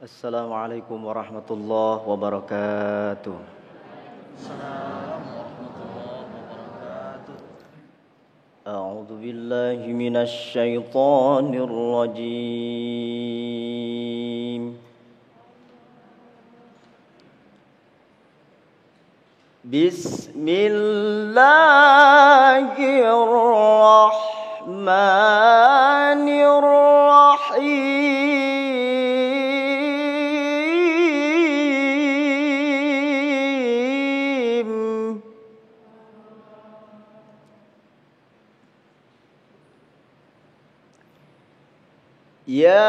Assalamualaikum warahmatullahi wabarakatuh. Assalamualaikum warahmatullahi wabarakatuh. A'udzu billahi minasy syaithanir rajim. Bismillahirrahmanirrahim. Ya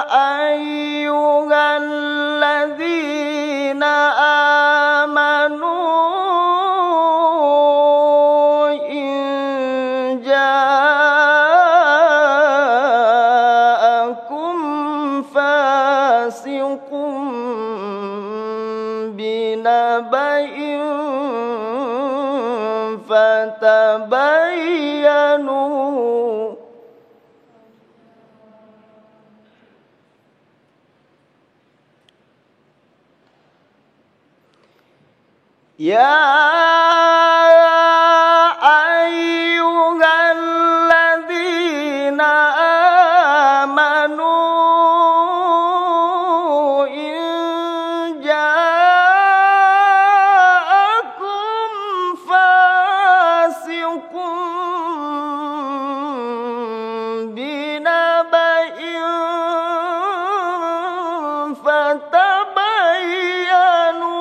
ayyuhalladzina amanu in ja'akum fasiqun binaba'in fatabayyanu Ya ayyuhalladzina amanu in ja'akum fasiqun binaba'in fatabayyanu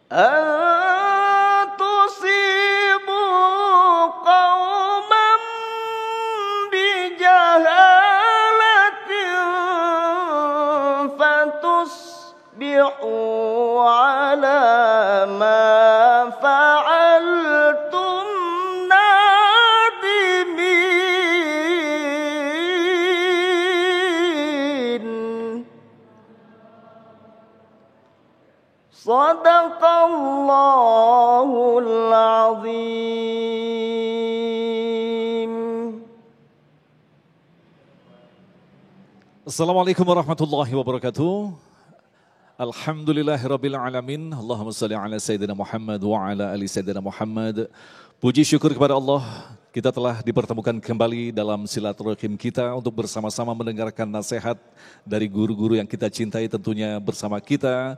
an tusibu qauman bijahalatin fatusbihu ala ma fa'altum nadimin. Sadaqallahul azim. Assalamualaikum warahmatullahi wabarakatuh. Alhamdulillahirabbil alamin. Allahumma shalli ala sayyidina Muhammad wa ala ali sayyidina Muhammad. Puji syukur kepada Allah, kita telah dipertemukan kembali dalam silaturahim kita untuk bersama-sama mendengarkan nasihat dari guru-guru yang kita cintai, tentunya bersama kita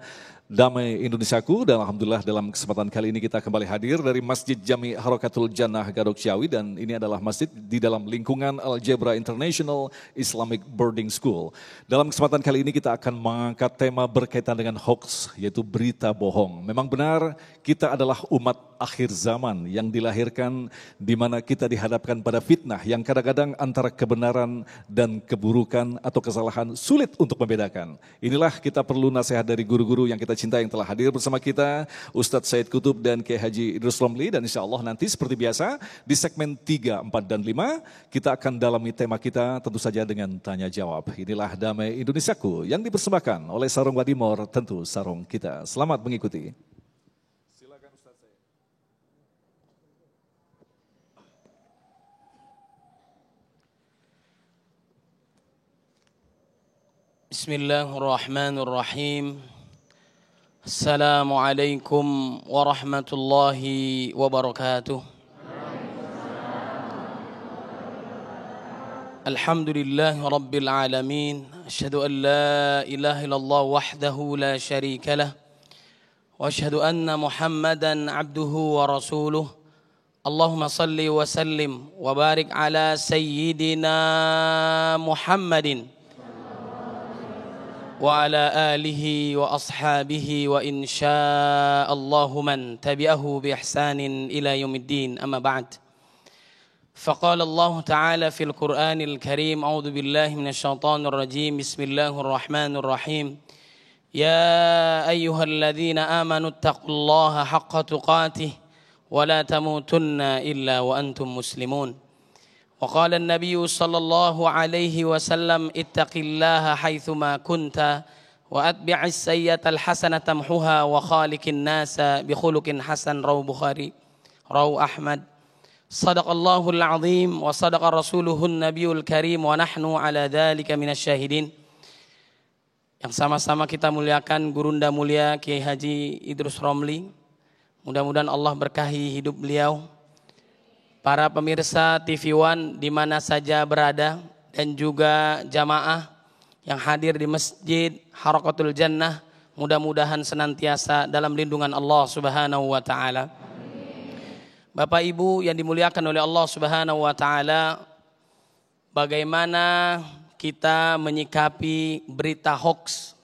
Damai Indonesiaku. Dan alhamdulillah dalam kesempatan kali ini kita kembali hadir dari Masjid Jami Harokatul Jannah Gadok Ciawi, dan ini adalah masjid di dalam lingkungan Algebra International Islamic Boarding School. Dalam kesempatan kali ini kita akan mengangkat tema berkaitan dengan hoax, yaitu berita bohong. Memang benar kita adalah umat akhir zaman yang dilahirkan di mana kita dihadapkan pada fitnah yang kadang-kadang antara kebenaran dan keburukan atau kesalahan sulit untuk membedakan. Inilah kita perlu nasihat dari guru-guru yang kita cinta yang telah hadir bersama kita, Ustadz Said Kutub dan Kiai Haji Idrus Romli. Dan insya Allah nanti seperti biasa di segmen 3, 4, dan 5 kita akan dalami tema kita tentu saja dengan tanya jawab. Inilah Damai Indonesiaku yang dipersembahkan oleh Sarung Wadimor, tentu sarung kita. Selamat mengikuti. Silakan Ustadz Said. Bismillahirrahmanirrahim. Assalamualaikum warahmatullahi wabarakatuh. Alhamdulillahi rabbil alamin. Asyhadu an la ilaha illallah wahdahu la syarika lah. Wa asyhadu anna Muhammadan abduhu wa rasuluh. Allahumma salli wa sallim wa barik ala sayyidina Muhammadin wa ala alihi wa ashabihi wa insya Allahu man tabi'ahu bi ihsanin ila yaumiddin, amma ba'd. Faqala Allah Ta'ala fil Qur'anil Karim, a'udzu billahi minasy syaithanir rajim, bismillahirrahmanirrahim. Ya ayyuhalladzina amanu taqullaha haqqa tuqatih wa la tamutunna illa wa antum muslimun. وقال النبي صلى الله عليه وسلم اتق الله حيثما كنت وأتبع السيئة الحسنة تمحها وخالق الناس بخلق حسن رواه البخاري رواه أحمد صدق الله العظيم وصدق رسوله النبي الكريم ونحن على ذلك من الشاهدين. Yang sama-sama kita muliakan Gurunda mulia Kiai Haji Idrus Romli. Mudah-mudahan Allah berkahi hidup beliau. Para pemirsa TV One di mana saja berada dan juga jamaah yang hadir di Masjid Harakatul Jannah, mudah-mudahan senantiasa dalam lindungan Allah Subhanahu wa taala. Bapak Ibu yang dimuliakan oleh Allah Subhanahu wa taala, bagaimana kita menyikapi berita hoax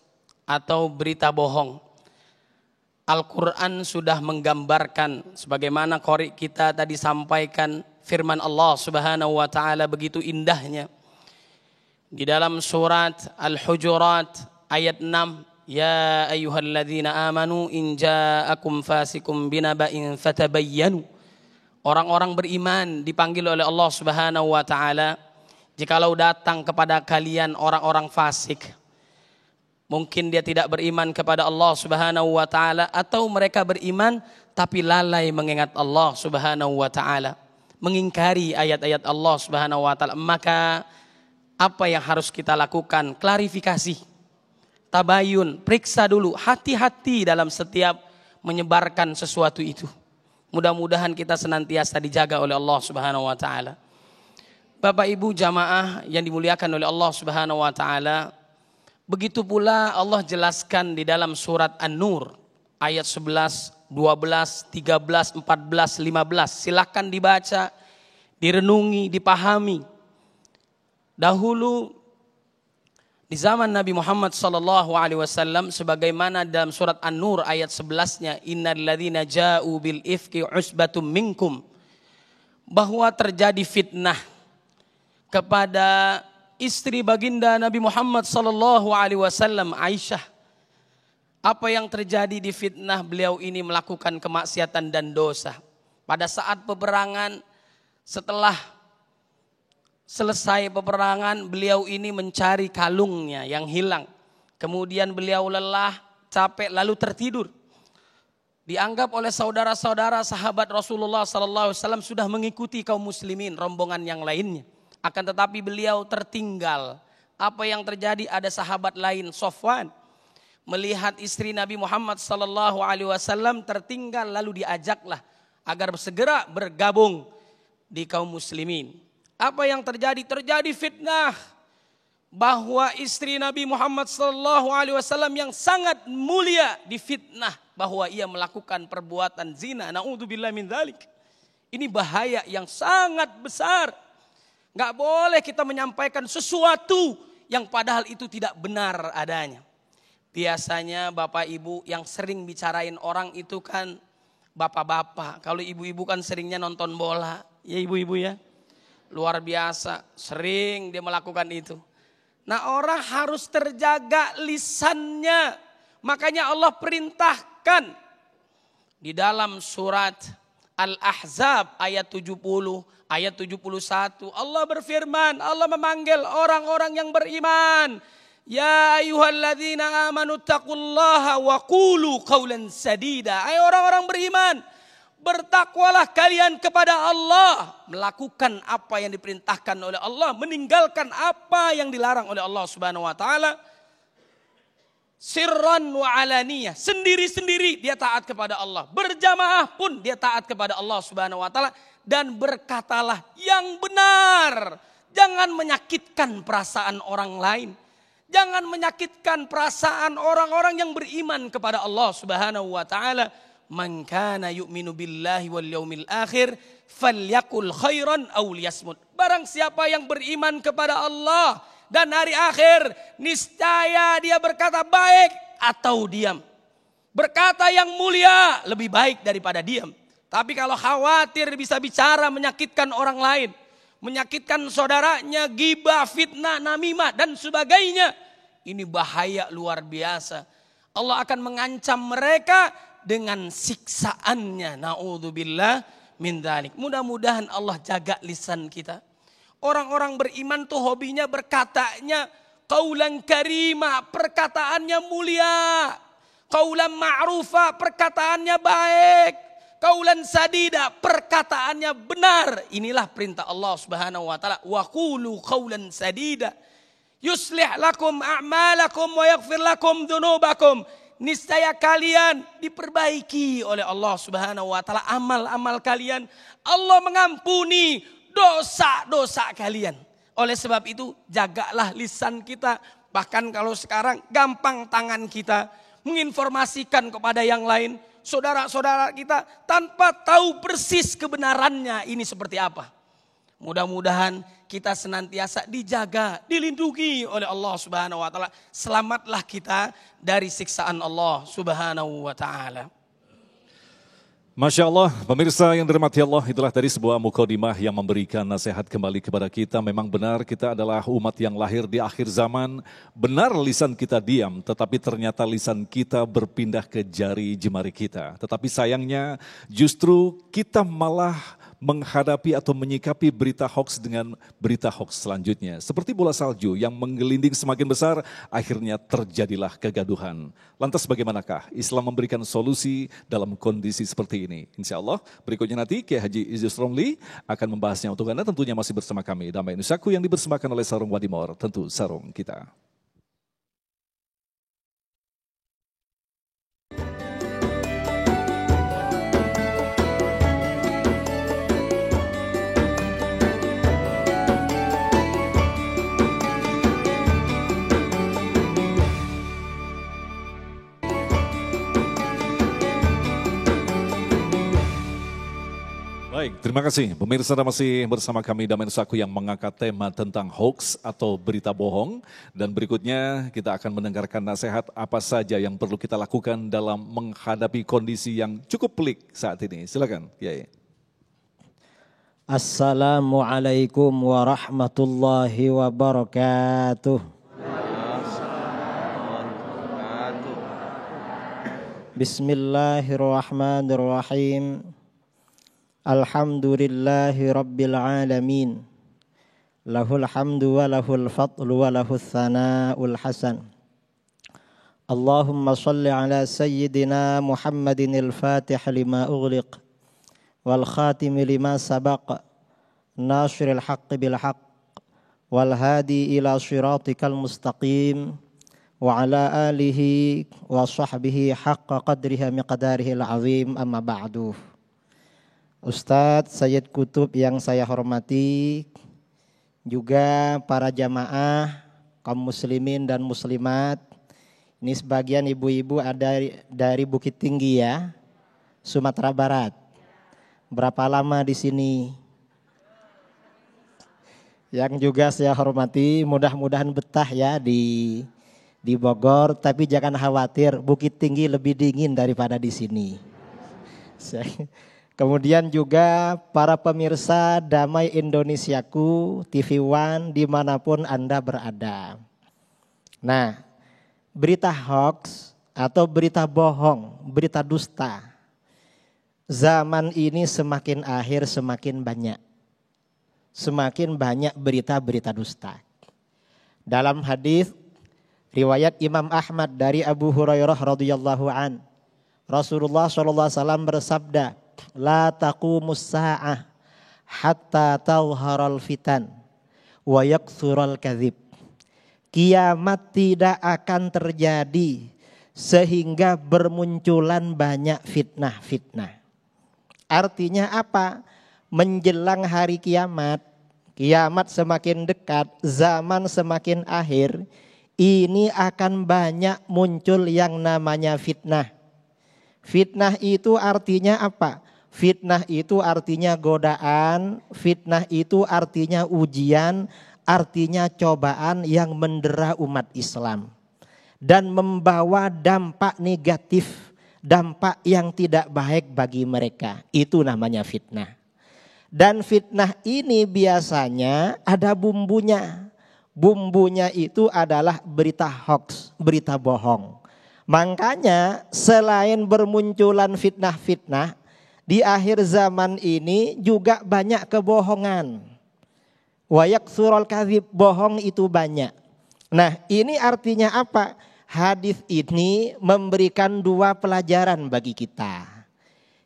atau berita bohong? Al-Quran sudah menggambarkan sebagaimana qori kita tadi sampaikan, firman Allah Subhanahu wa taala begitu indahnya. Di dalam surat Al-Hujurat ayat 6, ya ayyuhalladzina amanu in ja'akum fasikum binaba'in fatabayyanu. Orang-orang beriman dipanggil oleh Allah Subhanahu wa taala, jikalau datang kepada kalian orang-orang fasik, mungkin dia tidak beriman kepada Allah Subhanahu wa taala atau mereka beriman tapi lalai mengingat Allah Subhanahu wa taala, mengingkari ayat-ayat Allah Subhanahu wa taala, maka apa yang harus kita lakukan? Klarifikasi, tabayun, periksa dulu, hati-hati dalam setiap menyebarkan sesuatu itu. Mudah-mudahan kita senantiasa dijaga oleh Allah Subhanahu wa taala. Bapak Ibu jamaah yang dimuliakan oleh Allah Subhanahu wa taala, begitu pula Allah jelaskan di dalam surat An-Nur ayat 11, 12, 13, 14, 15. Silakan dibaca, direnungi, dipahami. Dahulu di zaman Nabi Muhammad sallallahu alaihi wasallam, sebagaimana dalam surat An-Nur ayat 11-nya, innal ladzina ja'u bil ifki usbatum minkum, bahwa terjadi fitnah kepada istri baginda Nabi Muhammad sallallahu alaihi wasallam, Aisyah. Apa yang terjadi di fitnah? Beliau ini melakukan kemaksiatan dan dosa. Pada saat peperangan, setelah selesai peperangan, beliau ini mencari kalungnya yang hilang. Kemudian beliau lelah, capek, lalu tertidur. Dianggap oleh saudara-saudara sahabat Rasulullah SAW sudah mengikuti kaum muslimin, rombongan yang lainnya. Akan tetapi beliau tertinggal. Apa yang terjadi? Ada sahabat lain, Sofwan, melihat istri Nabi Muhammad SAW tertinggal, lalu diajaklah agar segera bergabung di kaum muslimin. Apa yang terjadi? Terjadi fitnah bahwa istri Nabi Muhammad SAW yang sangat mulia difitnah bahwa ia melakukan perbuatan zina. Na'udzubillah min dzalik. Ini bahaya yang sangat besar. Gak boleh kita menyampaikan sesuatu yang padahal itu tidak benar adanya. Biasanya Bapak Ibu yang sering bicarain orang itu kan bapak-bapak. Kalau ibu-ibu kan seringnya nonton bola. Ya ibu-ibu ya. Luar biasa, sering dia melakukan itu. Nah, orang harus terjaga lisannya. Makanya Allah perintahkan di dalam surat Al-Ahzab ayat 70, ayat 71. Allah berfirman, Allah memanggil orang-orang yang beriman. Ya ayyuhalladzina amanu taqullaha wa qulu qawlan sadida. Hai orang-orang beriman, bertakwalah kalian kepada Allah, melakukan apa yang diperintahkan oleh Allah, meninggalkan apa yang dilarang oleh Allah Subhanahu wa taala. Sirran wa alaniyah, sendiri-sendiri dia taat kepada Allah, berjamaah pun dia taat kepada Allah Subhanahu wa taala, dan berkatalah yang benar. Jangan menyakitkan perasaan orang lain. Jangan menyakitkan perasaan orang-orang yang beriman kepada Allah Subhanahu wa taala. Man kana yu'minu billahi wal yaumil akhir falyakul khairan aw liyasmut. Barang siapa yang beriman kepada Allah dan hari akhir, niscaya dia berkata baik atau diam. Berkata yang mulia lebih baik daripada diam. Tapi kalau khawatir bisa bicara menyakitkan orang lain, menyakitkan saudaranya, ghibah, fitnah, namimah dan sebagainya, ini bahaya luar biasa. Allah akan mengancam mereka dengan siksaannya. Na'udzubillah min dzalik. Mudah-mudahan Allah jaga lisan kita. Orang-orang beriman tuh hobinya berkatanya qaulan karima, perkataannya mulia. Qaulan ma'rufa, perkataannya baik. Qaulan sadida, perkataannya benar. Inilah perintah Allah Subhanahu wa taala, wa qulu qaulan sadida yuslih lakum a'malakum wa yaghfir lakum dzunubakum. Niscaya kalian diperbaiki oleh Allah Subhanahu wa taala amal-amal kalian. Allah mengampuni dosa-dosa kalian. Oleh sebab itu jagalah lisan kita. Bahkan kalau sekarang gampang tangan kita menginformasikan kepada yang lain, saudara-saudara kita tanpa tahu persis kebenarannya ini seperti apa. Mudah-mudahan kita senantiasa dijaga, dilindungi oleh Allah Subhanahu wa taala. Selamatlah kita dari siksaan Allah Subhanahu wa taala. Masya Allah, pemirsa yang dirahmati Allah, itulah dari sebuah mukadimah yang memberikan nasihat kembali kepada kita. Memang benar kita adalah umat yang lahir di akhir zaman. Benar lisan kita diam, tetapi ternyata lisan kita berpindah ke jari jemari kita. Tetapi sayangnya justru kita malah menghadapi atau menyikapi berita hoax dengan berita hoax selanjutnya. Seperti bola salju yang menggelinding semakin besar, akhirnya terjadilah kegaduhan. Lantas bagaimanakah Islam memberikan solusi dalam kondisi seperti ini? Insya Allah berikutnya nanti Kiai Haji Idrus Romli akan membahasnya untuk Anda, tentunya masih bersama kami. Damai Nusaku yang dipersembahkan oleh Sarung Wadimor, tentu sarung kita. Baik, terima kasih. Pemirsa masih bersama kami Damai Nusaku yang mengangkat tema tentang hoax atau berita bohong. Dan berikutnya kita akan mendengarkan nasihat apa saja yang perlu kita lakukan dalam menghadapi kondisi yang cukup pelik saat ini. Silakan, Kiai. Assalamualaikum warahmatullahi wabarakatuh. Bismillahirrahmanirrahim. Alhamdulillahi rabbil alamin. Lahul hamdu wa lahul fadlu wa lahul thana'ul hasan. Allahumma salli ala sayyidina Muhammadin al-fatih lima ughliq wal khatimi lima sabaq nasiril haqqi bil haqq wal hadi ila siratikal mustaqim wa ala alihi wa sahbihi haqqa qadriha miqdarihi al-azim, amma ba'du. Ustadz Sayyid Kutub yang saya hormati, juga para jamaah kaum muslimin dan muslimat. Ini sebagian ibu-ibu ada dari Bukit Tinggi ya, Sumatera Barat. Berapa lama di sini? Yang juga saya hormati, mudah-mudahan betah ya di Bogor, tapi jangan khawatir, Bukit Tinggi lebih dingin daripada di sini. Kemudian juga para pemirsa Damai Indonesiaku, TV One dimanapun Anda berada. Nah, berita hoax atau berita bohong, berita dusta, zaman ini semakin akhir semakin banyak. Semakin banyak berita-berita dusta. Dalam hadis riwayat Imam Ahmad dari Abu Hurairah radhiyallahu an, Rasulullah SAW bersabda, la taqumus sa'ah hatta tawharal fitan wa yaksural kadhib. Kiamat tidak akan terjadi sehingga bermunculan banyak fitnah-fitnah. Artinya apa? Menjelang hari kiamat, kiamat semakin dekat, zaman semakin akhir, ini akan banyak muncul yang namanya fitnah. Fitnah itu artinya apa? Fitnah itu artinya godaan, fitnah itu artinya ujian, artinya cobaan yang mendera umat Islam. Dan membawa dampak negatif, dampak yang tidak baik bagi mereka. Itu namanya fitnah. Dan fitnah ini biasanya ada bumbunya. Bumbunya itu adalah berita hoax, berita bohong. Makanya selain bermunculan fitnah-fitnah, di akhir zaman ini juga banyak kebohongan. Wa yaksurul kadhib, bohong itu banyak. Nah, ini artinya apa? Hadis ini memberikan dua pelajaran bagi kita.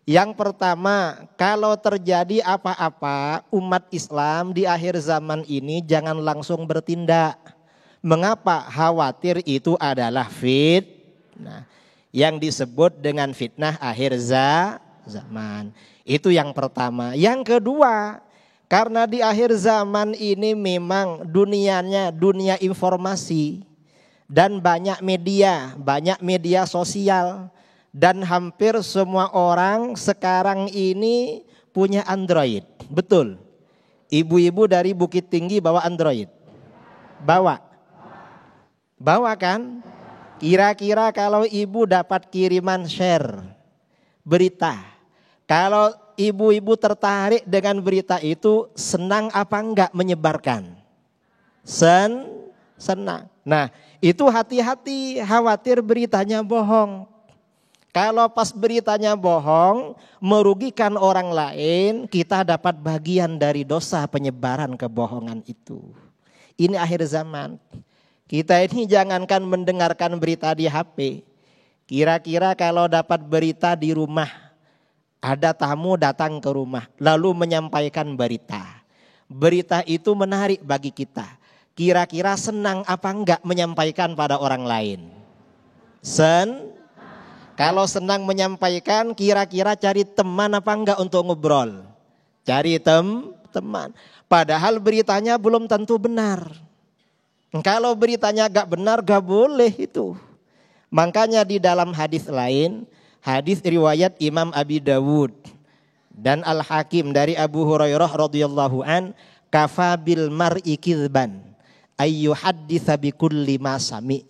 Yang pertama, kalau terjadi apa-apa umat Islam di akhir zaman ini jangan langsung bertindak. Mengapa? Khawatir itu adalah fitnah. Yang disebut dengan fitnah akhir zaman. Itu yang pertama. Yang kedua, karena di akhir zaman ini memang dunianya dunia informasi dan banyak media sosial. Dan hampir semua orang sekarang ini punya Android. Betul. Ibu-ibu dari Bukit Tinggi bawa Android? Bawa kan? Kira-kira kalau ibu dapat kiriman share berita, kalau ibu-ibu tertarik dengan berita itu, senang apa enggak menyebarkan? Senang. Nah, itu hati-hati, khawatir beritanya bohong. Kalau pas beritanya bohong, merugikan orang lain, kita dapat bagian dari dosa penyebaran kebohongan itu. Ini akhir zaman. Kita ini jangankan mendengarkan berita di HP. Kira-kira kalau dapat berita di rumah, ada tamu datang ke rumah, lalu menyampaikan berita. Berita itu menarik bagi kita. Kira-kira senang apa enggak menyampaikan pada orang lain? Kalau senang menyampaikan, kira-kira cari teman apa enggak untuk ngobrol? Cari teman. Padahal beritanya belum tentu benar. Kalau beritanya enggak benar, enggak boleh itu. Makanya di dalam hadis lain, hadis riwayat Imam Abi Dawud dan Al-Hakim dari Abu Hurairah radhiyallahu an, kafa bil mar'i kizban ayyuhadditsa bi kulli ma sami.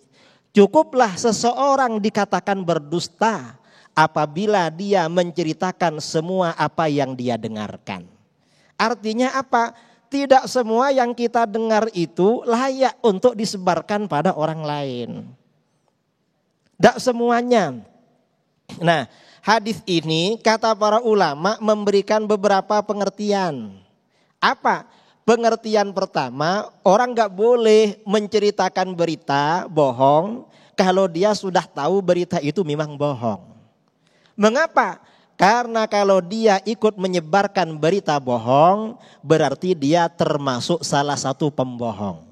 Cukuplah seseorang dikatakan berdusta apabila dia menceritakan semua apa yang dia dengarkan. Artinya apa? Tidak semua yang kita dengar itu layak untuk disebarkan pada orang lain. Tidak semuanya. Nah, hadis ini kata para ulama memberikan beberapa pengertian. Apa? Pengertian pertama, orang gak boleh menceritakan berita bohong kalau dia sudah tahu berita itu memang bohong. Mengapa? Karena kalau dia ikut menyebarkan berita bohong, berarti dia termasuk salah satu pembohong.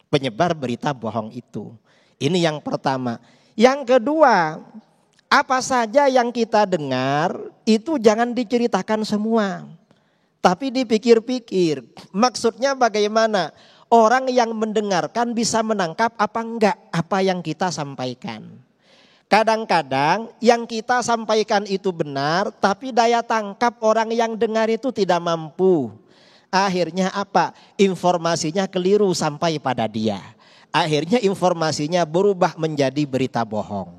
Penyebar berita bohong itu. Ini yang pertama. Yang kedua, apa saja yang kita dengar itu jangan diceritakan semua. Tapi dipikir-pikir, maksudnya bagaimana? Orang yang mendengarkan bisa menangkap apa enggak apa yang kita sampaikan. Kadang-kadang yang kita sampaikan itu benar, tapi daya tangkap orang yang dengar itu tidak mampu. Akhirnya apa? Informasinya keliru sampai pada dia. Akhirnya informasinya berubah menjadi berita bohong.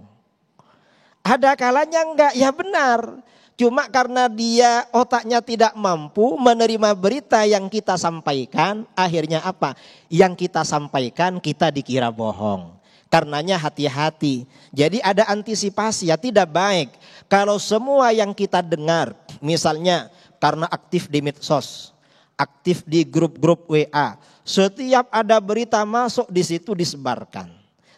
Ada kalanya enggak, ya benar. Cuma karena dia otaknya tidak mampu menerima berita yang kita sampaikan, akhirnya apa? Yang kita sampaikan kita dikira bohong. Karenanya hati-hati. Jadi ada antisipasi, ya tidak baik. Kalau semua yang kita dengar, misalnya karena aktif di medsos, aktif di grup-grup WA, setiap ada berita masuk di situ disebarkan.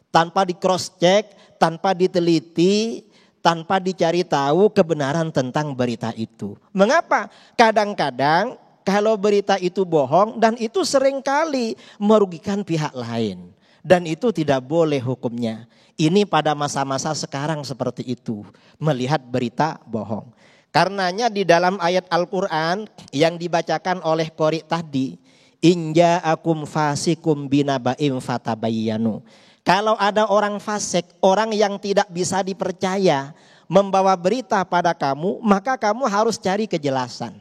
Tanpa di cross check, tanpa diteliti, tanpa dicari tahu kebenaran tentang berita itu. Mengapa? Kadang-kadang kalau berita itu bohong dan itu seringkali merugikan pihak lain. Dan itu tidak boleh hukumnya. Ini pada masa-masa sekarang seperti itu. Melihat berita bohong. Karenanya di dalam ayat Al-Quran yang dibacakan oleh qori tadi. In ja'akum fasikum binaba'im fatabayyanu. Kalau ada orang fasik, orang yang tidak bisa dipercaya, membawa berita pada kamu, maka kamu harus cari kejelasan.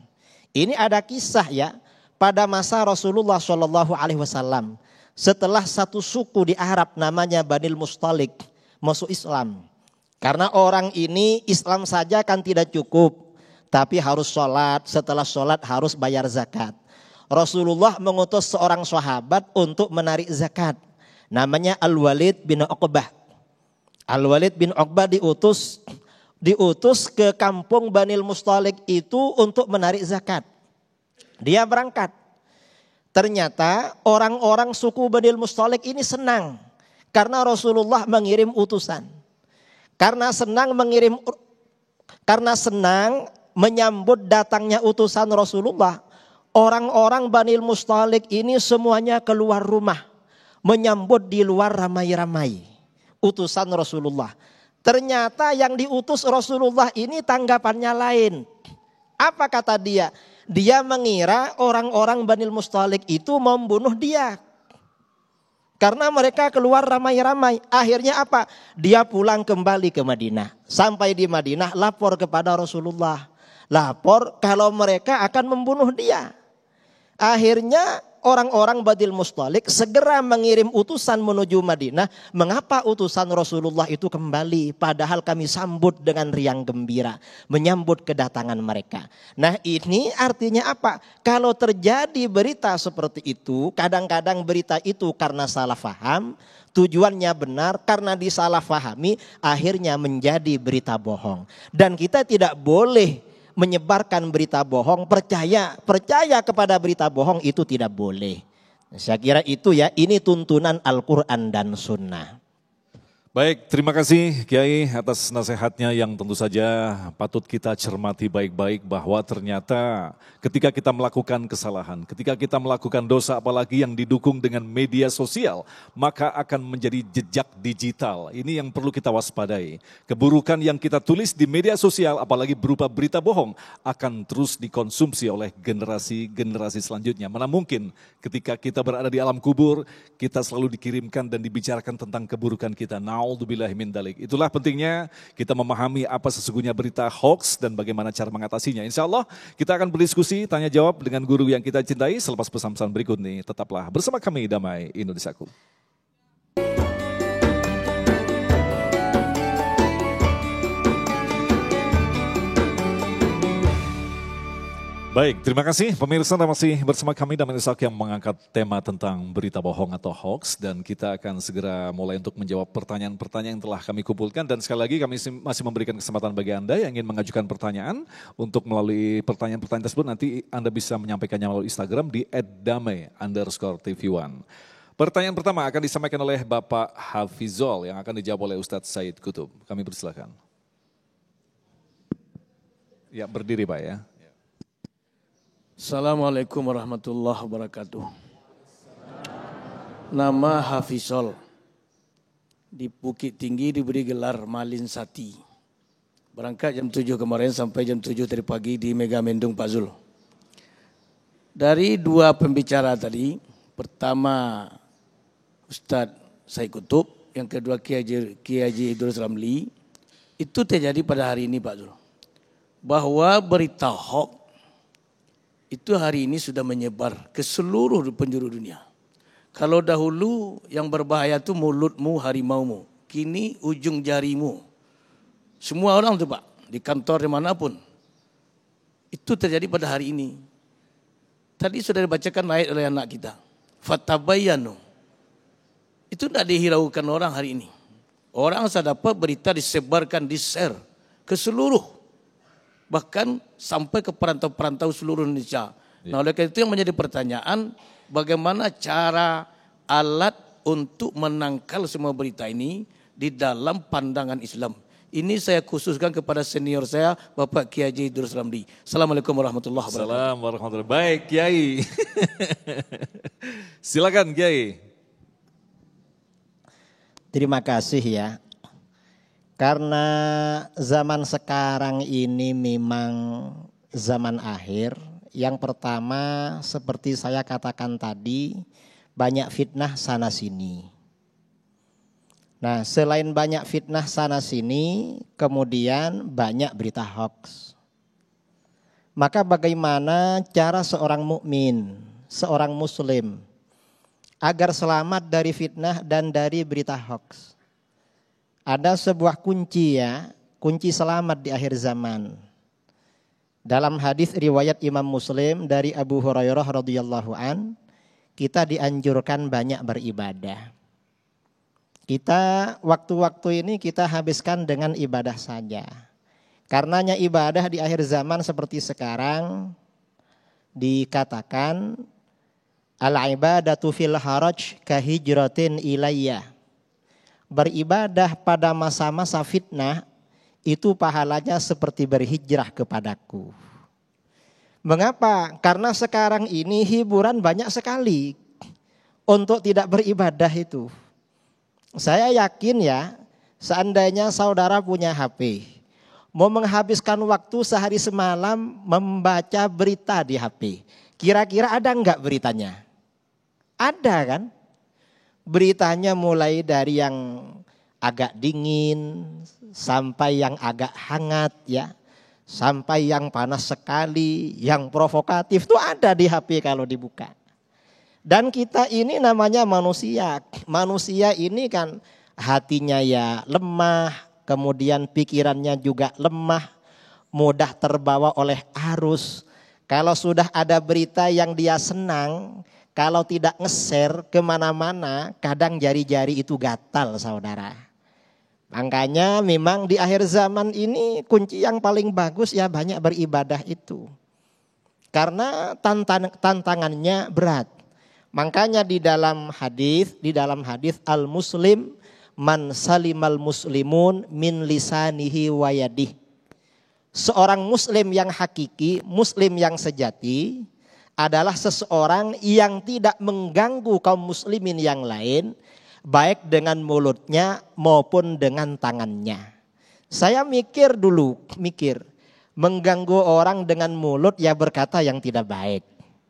Ini ada kisah ya, pada masa Rasulullah SAW. Setelah satu suku di Arab namanya Banil Mustalik masuk Islam. Karena orang ini Islam saja kan tidak cukup, tapi harus sholat, setelah sholat harus bayar zakat. Rasulullah mengutus seorang sahabat untuk menarik zakat. Namanya Al-Walid bin Uqbah. Al-Walid bin Uqbah diutus ke kampung Banil Mustalik itu untuk menarik zakat. Dia berangkat. Ternyata orang-orang suku Banil Mustalik ini senang karena Rasulullah mengirim utusan. Karena senang menyambut datangnya utusan Rasulullah, orang-orang Banil Mustalik ini semuanya keluar rumah, menyambut di luar ramai-ramai utusan Rasulullah. Ternyata yang diutus Rasulullah ini tanggapannya lain. Apa kata dia? Dia mengira orang-orang Banil Mustalik itu membunuh dia. Karena mereka keluar ramai-ramai. Akhirnya apa? Dia pulang kembali ke Madinah. Sampai di Madinah lapor kepada Rasulullah. Lapor kalau mereka akan membunuh dia. Akhirnya orang-orang Banil Mustalik segera mengirim utusan menuju Madinah. Mengapa utusan Rasulullah itu kembali? Padahal kami sambut dengan riang gembira. Menyambut kedatangan mereka. Nah ini artinya apa? Kalau terjadi berita seperti itu, kadang-kadang berita itu karena salah faham. Tujuannya benar, karena disalahfahami akhirnya menjadi berita bohong. Dan kita tidak boleh menyebarkan berita bohong, percaya kepada berita bohong itu tidak boleh. Saya kira itu ya, ini tuntunan Al-Quran dan Sunnah. Baik, terima kasih Kiai atas nasihatnya yang tentu saja patut kita cermati baik-baik bahwa ternyata ketika kita melakukan kesalahan, ketika kita melakukan dosa apalagi yang didukung dengan media sosial, maka akan menjadi jejak digital. Ini yang perlu kita waspadai. Keburukan yang kita tulis di media sosial apalagi berupa berita bohong akan terus dikonsumsi oleh generasi-generasi selanjutnya. Mana mungkin ketika kita berada di alam kubur, kita selalu dikirimkan dan dibicarakan tentang keburukan kita. Na'udzubillahi min dzalik. Itulah pentingnya kita memahami apa sesungguhnya berita hoax dan bagaimana cara mengatasinya. Insya Allah kita akan berdiskusi, tanya jawab dengan guru yang kita cintai selepas pesan-pesan berikut ini. Tetaplah bersama kami Damai Indonesiaku. Baik, terima kasih pemirsa, masih bersama kami Damai Indonesiaku yang mengangkat tema tentang berita bohong atau hoax, dan kita akan segera mulai untuk menjawab pertanyaan-pertanyaan yang telah kami kumpulkan. Dan sekali lagi kami masih memberikan kesempatan bagi Anda yang ingin mengajukan pertanyaan untuk melalui pertanyaan-pertanyaan tersebut nanti Anda bisa menyampaikannya melalui Instagram di @damai_tv1. Pertanyaan pertama akan disampaikan oleh Bapak Hafizol yang akan dijawab oleh Ustadz Said Kutub. Kami persilakan. Ya, berdiri Pak ya. Assalamualaikum warahmatullahi wabarakatuh. Nama Hafizol. Di Bukit Tinggi diberi gelar Malin Sati. Berangkat jam 7 kemarin sampai jam 7 tadi pagi di Megamendung Pak Zul. Dari dua pembicara tadi, pertama Ustadz Said Kutub, yang kedua Kiai Haji Idrus Ramli, itu terjadi pada hari ini Pak Zul. Bahwa berita hoax itu hari ini sudah menyebar ke seluruh penjuru dunia. Kalau dahulu yang berbahaya itu mulutmu, harimaumu. Kini ujung jarimu. Semua orang itu Pak, di kantor dimanapun. Itu terjadi pada hari ini. Tadi sudah dibacakan ayat oleh anak kita. Fatabayyanu. Itu tidak dihiraukan orang hari ini. Orang saya dapat berita disebarkan, di-share ke seluruh. Bahkan sampai ke perantau-perantau seluruh Indonesia. Nah oleh karena itu yang menjadi pertanyaan, bagaimana cara alat untuk menangkal semua berita ini di dalam pandangan Islam. Ini saya khususkan kepada senior saya, Bapak Kiai Haji Idrus Ramli. Assalamualaikum warahmatullahi wabarakatuh. Assalamualaikum warahmatullahi wabarakatuh. Baik Kiai. Silakan Kiai. Terima kasih ya. Karena zaman sekarang ini memang zaman akhir. Yang pertama seperti saya katakan tadi, banyak fitnah sana sini. Nah selain banyak fitnah sana sini, kemudian banyak berita hoax. Maka bagaimana cara seorang mukmin, seorang muslim agar selamat dari fitnah dan dari berita hoax? Ada sebuah kunci ya, kunci selamat di akhir zaman. Dalam hadis riwayat Imam Muslim dari Abu Hurairah radhiyallahu an, kita dianjurkan banyak beribadah. Kita waktu-waktu ini kita habiskan dengan ibadah saja. Karenanya ibadah di akhir zaman seperti sekarang dikatakan Al-ibadatu fil haraj kahijratin ilayya. Beribadah pada masa-masa fitnah itu pahalanya seperti berhijrah kepadaku. Mengapa? Karena sekarang ini hiburan banyak sekali untuk tidak beribadah itu. Saya yakin ya, seandainya saudara punya HP, mau menghabiskan waktu sehari semalam membaca berita di HP. Kira-kira ada enggak beritanya? Ada kan? Beritanya mulai dari yang agak dingin sampai yang agak hangat ya. Sampai yang panas sekali, yang provokatif itu ada di HP kalau dibuka. Dan kita ini namanya manusia. Manusia ini kan hatinya ya lemah, kemudian pikirannya juga lemah, mudah terbawa oleh arus. Kalau sudah ada berita yang dia senang, kalau tidak nge-share kemana-mana, kadang jari-jari itu gatal saudara. Makanya memang di akhir zaman ini kunci yang paling bagus ya banyak beribadah itu. Karena tantangannya berat. Makanya di dalam hadis al-muslim man salimal muslimun min lisanihi wa yadihi. Seorang muslim yang hakiki, muslim yang sejati adalah seseorang yang tidak mengganggu kaum muslimin yang lain baik dengan mulutnya maupun dengan tangannya. Saya mikir mengganggu orang dengan mulut ya berkata yang tidak baik.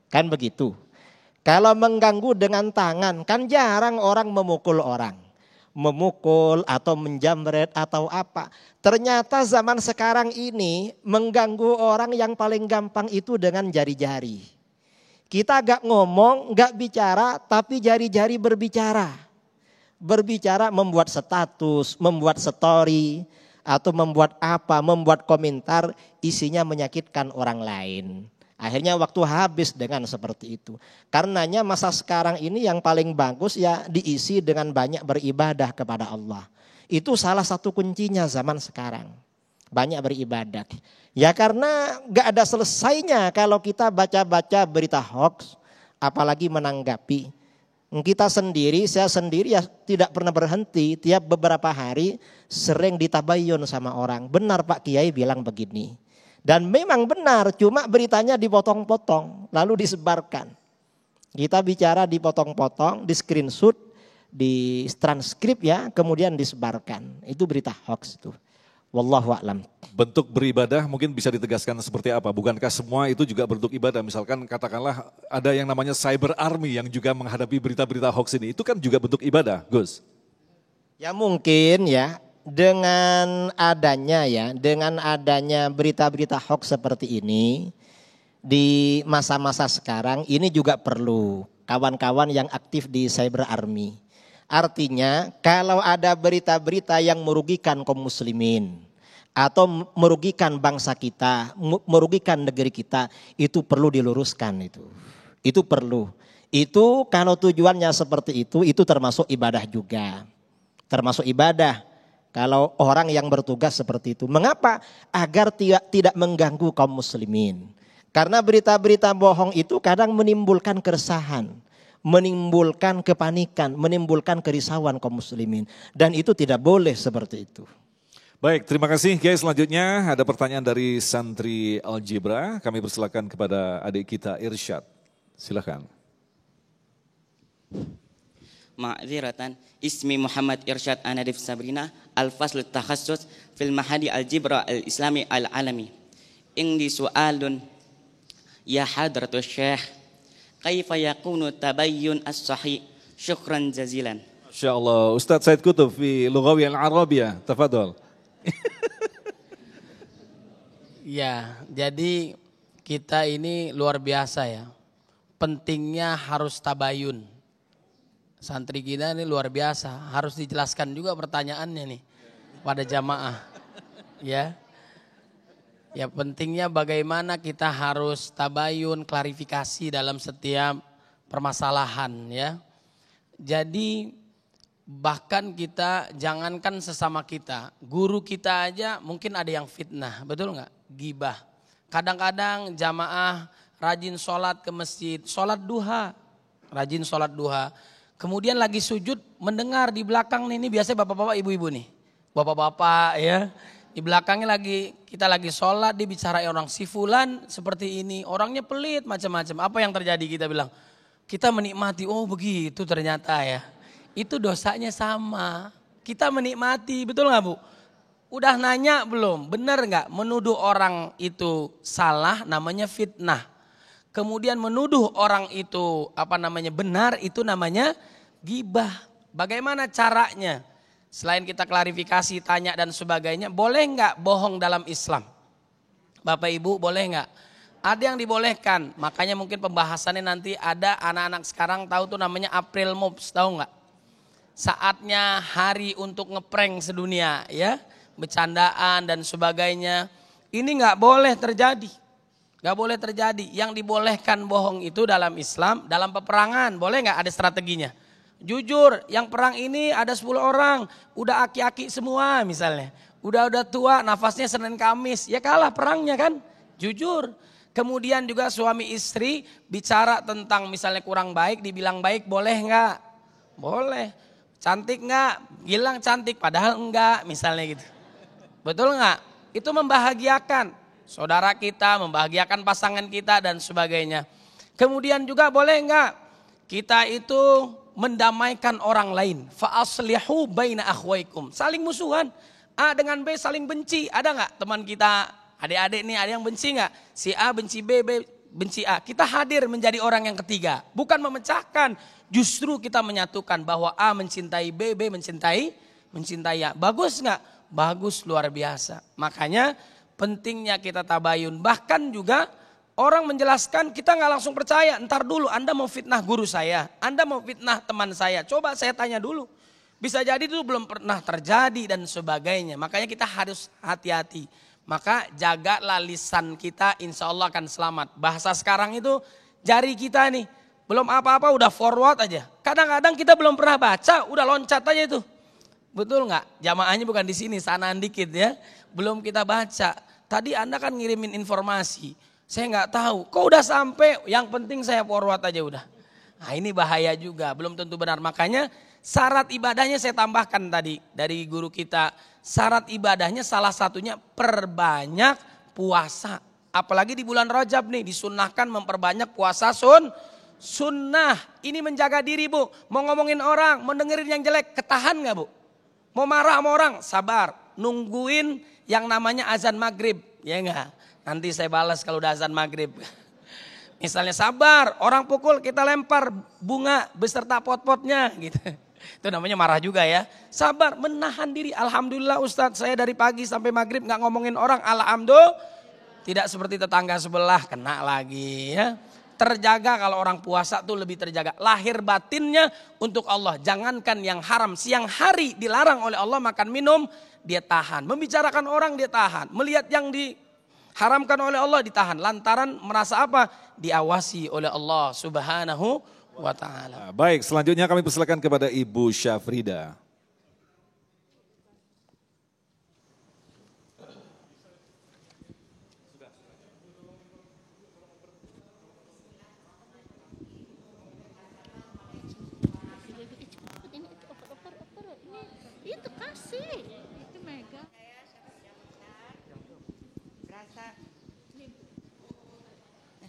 Kan begitu. Kalau mengganggu dengan tangan kan jarang orang memukul orang. Memukul atau menjamret atau apa. Ternyata zaman sekarang ini mengganggu orang yang paling gampang itu dengan jari-jari. Kita gak ngomong, gak bicara, tapi jari-jari berbicara. Berbicara membuat status, membuat story, atau membuat apa, membuat komentar isinya menyakitkan orang lain. Akhirnya waktu habis dengan seperti itu. Karenanya masa sekarang ini yang paling bagus ya diisi dengan banyak beribadah kepada Allah. Itu salah satu kuncinya zaman sekarang. Banyak beribadah. Ya karena gak ada selesainya kalau kita baca-baca berita hoax, apalagi menanggapi. Saya sendiri ya tidak pernah berhenti. Tiap beberapa hari sering ditabayun sama orang. Benar Pak Kiai bilang begini. Dan memang benar, cuma beritanya dipotong-potong, lalu disebarkan. Kita bicara dipotong-potong, di screenshot, di transkrip ya, kemudian disebarkan. Itu berita hoax itu. Wallahu a'lam. Bentuk beribadah mungkin bisa ditegaskan seperti apa? Bukankah semua itu juga bentuk ibadah? Misalkan katakanlah ada yang namanya cyber army yang juga menghadapi berita-berita hoax ini. Itu kan juga bentuk ibadah, Gus? Ya mungkin ya. Dengan adanya berita-berita hoax seperti ini di masa-masa sekarang ini juga perlu kawan-kawan yang aktif di cyber army. Artinya kalau ada berita-berita yang merugikan kaum muslimin atau merugikan bangsa kita, merugikan negeri kita, itu perlu diluruskan itu. Itu perlu. Itu kalau tujuannya seperti itu termasuk ibadah juga. Termasuk ibadah. Kalau orang yang bertugas seperti itu. Mengapa? Agar tidak mengganggu kaum muslimin. Karena berita-berita bohong itu kadang menimbulkan keresahan. Menimbulkan kepanikan. Menimbulkan kerisauan kaum muslimin. Dan itu tidak boleh seperti itu. Baik, terima kasih Kiai. Selanjutnya ada pertanyaan dari santri Algebra. Kami persilakan kepada adik kita Irsyad. Silakan. Ma'ziratan, ismi Muhammad Irsyad Anadif Sabrina, al-fasl takhassus fil mahadi al-jibra al-islami al-alami. Indi su'alun, ya hadratus syekh, kaifa yakunu tabayyun as-sahih? Syukran jazilan. InsyaAllah, Ustaz Said Kutub fi Lughawi al-Arabiyah, tafadhol. Ya, jadi kita ini luar biasa ya. Pentingnya harus tabayun. Santri kita ini luar biasa, harus dijelaskan juga pertanyaannya nih pada jamaah. Ya. Ya pentingnya bagaimana kita harus tabayun, klarifikasi dalam setiap permasalahan ya. Jadi bahkan kita jangankan sesama kita, guru kita aja mungkin ada yang fitnah, betul nggak? Gibah. Kadang-kadang jamaah rajin sholat ke masjid, sholat duha. rajin sholat duha. Kemudian lagi sujud mendengar di belakang nih, ini biasanya bapak-bapak ibu-ibu nih. Bapak-bapak ya, di belakangnya kita lagi sholat, dia bicara orang si fulan seperti ini, orangnya pelit macam-macam. Apa yang terjadi? Kita bilang, kita menikmati, oh begitu ternyata ya. Itu dosanya sama, kita menikmati, betul gak Bu? Udah nanya belum, benar gak menuduh orang itu salah namanya fitnah. Kemudian menuduh orang itu benar itu namanya gibah. Bagaimana caranya? Selain kita klarifikasi, tanya dan sebagainya, boleh nggak bohong dalam Islam? Bapak Ibu boleh nggak? Ada yang dibolehkan, makanya mungkin pembahasannya nanti ada anak-anak sekarang tahu tuh namanya April Mops, tahu nggak? Saatnya hari untuk ngeprank sedunia ya, bercandaan dan sebagainya. Ini nggak boleh terjadi, nggak boleh terjadi. Yang dibolehkan bohong itu dalam Islam, dalam peperangan, boleh nggak ada strateginya? Jujur, yang perang ini ada 10 orang, udah aki-aki semua misalnya. Udah tua, nafasnya Senin Kamis, ya kalah perangnya kan, jujur. Kemudian juga suami istri bicara tentang misalnya kurang baik, dibilang baik boleh nggak? Boleh. Cantik nggak? Bilang cantik padahal enggak misalnya gitu. Betul nggak? Itu membahagiakan saudara kita, membahagiakan pasangan kita dan sebagainya. Kemudian juga boleh nggak? Kita itu mendamaikan orang lain. Fa aslihu baina akhwaikum. Saling musuhan. A dengan B saling benci. Ada nggak teman kita, adik-adik nih ada yang benci nggak? Si A benci B, B benci A. Kita hadir menjadi orang yang ketiga. Bukan memecahkan. Justru kita menyatukan bahwa A mencintai B, B mencintai A. Bagus nggak? Bagus, luar biasa. Makanya pentingnya kita tabayun. Bahkan juga orang menjelaskan kita nggak langsung percaya. Ntar dulu Anda mau fitnah guru saya, Anda mau fitnah teman saya. Coba saya tanya dulu. Bisa jadi itu belum pernah terjadi dan sebagainya. Makanya kita harus hati-hati. Maka jagalah lisan kita, insya Allah akan selamat. Bahasa sekarang itu jari kita nih, belum apa-apa udah forward aja. Kadang-kadang kita belum pernah baca, udah loncat aja itu. Betul nggak? Jamaahnya bukan di sini, sanaan dikit ya. Belum kita baca. Tadi Anda kan ngirimin informasi. Saya nggak tahu, kok udah sampai, yang penting saya forward aja udah. Nah ini bahaya juga, belum tentu benar. Makanya syarat ibadahnya saya tambahkan tadi dari guru kita. Syarat ibadahnya salah satunya perbanyak puasa. Apalagi di bulan Rajab nih, disunnahkan memperbanyak puasa sunnah. Ini menjaga diri Bu. Mau ngomongin orang, mau dengerin yang jelek, ketahan nggak Bu? Mau marah sama orang, sabar. Nungguin yang namanya azan maghrib, ya enggak? Nanti saya balas kalau udah azan maghrib. Misalnya sabar, orang pukul kita lempar bunga beserta pot-potnya gitu. Itu namanya marah juga ya. Sabar, menahan diri. Alhamdulillah Ustadz, saya dari pagi sampai maghrib gak ngomongin orang. Alhamdulillah. Tidak seperti tetangga sebelah, kena lagi ya. Terjaga kalau orang puasa tuh lebih terjaga. Lahir batinnya untuk Allah. Jangankan yang haram, siang hari dilarang oleh Allah makan minum, dia tahan. Membicarakan orang dia tahan. Melihat yang diharamkan oleh Allah ditahan. Lantaran merasa apa? Diawasi oleh Allah Subhanahu wa ta'ala. Baik, selanjutnya kami persilakan kepada Ibu Syafrida.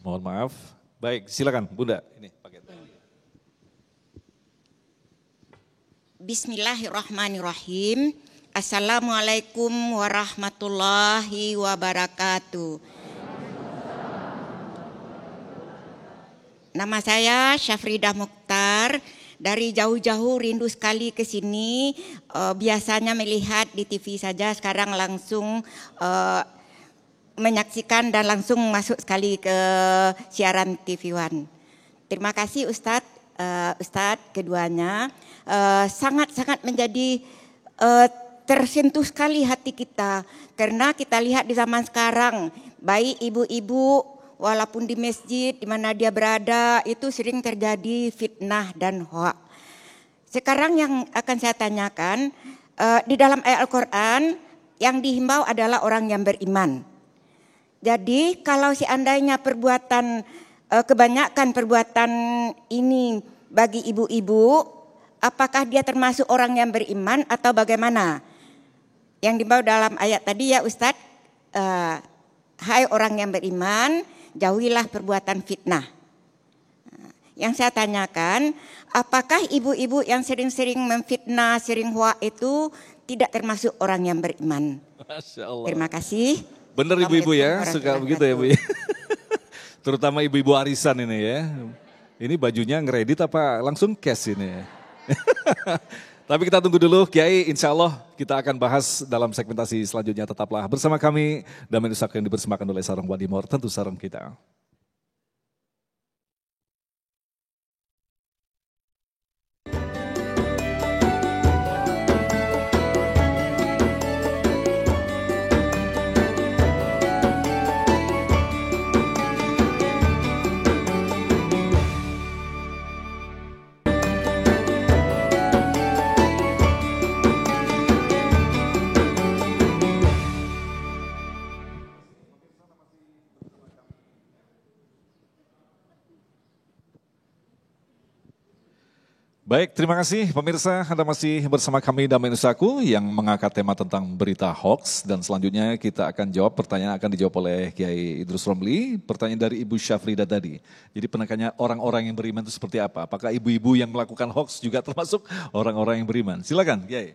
Mohon maaf. Baik, silakan Bunda. Ini paket. Bismillahirrahmanirrahim. Assalamualaikum warahmatullahi wabarakatuh. Nama saya Syafridah Mukhtar. Dari jauh-jauh rindu sekali ke sini. Biasanya melihat di TV saja, sekarang langsung menyaksikan dan langsung masuk sekali ke siaran TV One. Terima kasih Ustadz keduanya. Sangat-sangat menjadi tersentuh sekali hati kita. Karena kita lihat di zaman sekarang, baik ibu-ibu walaupun di masjid di mana dia berada itu sering terjadi fitnah dan hoak. Sekarang yang akan saya tanyakan, di dalam ayat Al-Quran yang dihimbau adalah orang yang beriman. Jadi kalau seandainya kebanyakan perbuatan ini bagi ibu-ibu, apakah dia termasuk orang yang beriman atau bagaimana? Yang dibawa dalam ayat tadi ya Ustadz, hai orang yang beriman, jauhilah perbuatan fitnah. Yang saya tanyakan, apakah ibu-ibu yang sering-sering memfitnah, sering hoak itu tidak termasuk orang yang beriman? Masya Allah. Terima kasih. Bener ibu-ibu ya, suka begitu ya Bu ya. Terutama ibu-ibu arisan ini ya. Ini bajunya ngeredit apa langsung cash ini ya. Tapi kita tunggu dulu Kiai, insya Allah kita akan bahas dalam segmentasi selanjutnya. Tetaplah bersama kami, Damai Nusak yang dipersembahkan oleh Sarang Wadimor, tentu sarang kita. Baik, terima kasih pemirsa, Anda masih bersama kami Damai Nusaku yang mengangkat tema tentang berita hoax. Dan selanjutnya kita akan jawab pertanyaan akan dijawab oleh Kiai Idrus Romli. Pertanyaan dari Ibu Syafrida tadi. Jadi penanya orang-orang yang beriman itu seperti apa? Apakah ibu-ibu yang melakukan hoax juga termasuk orang-orang yang beriman? Silakan Kiai.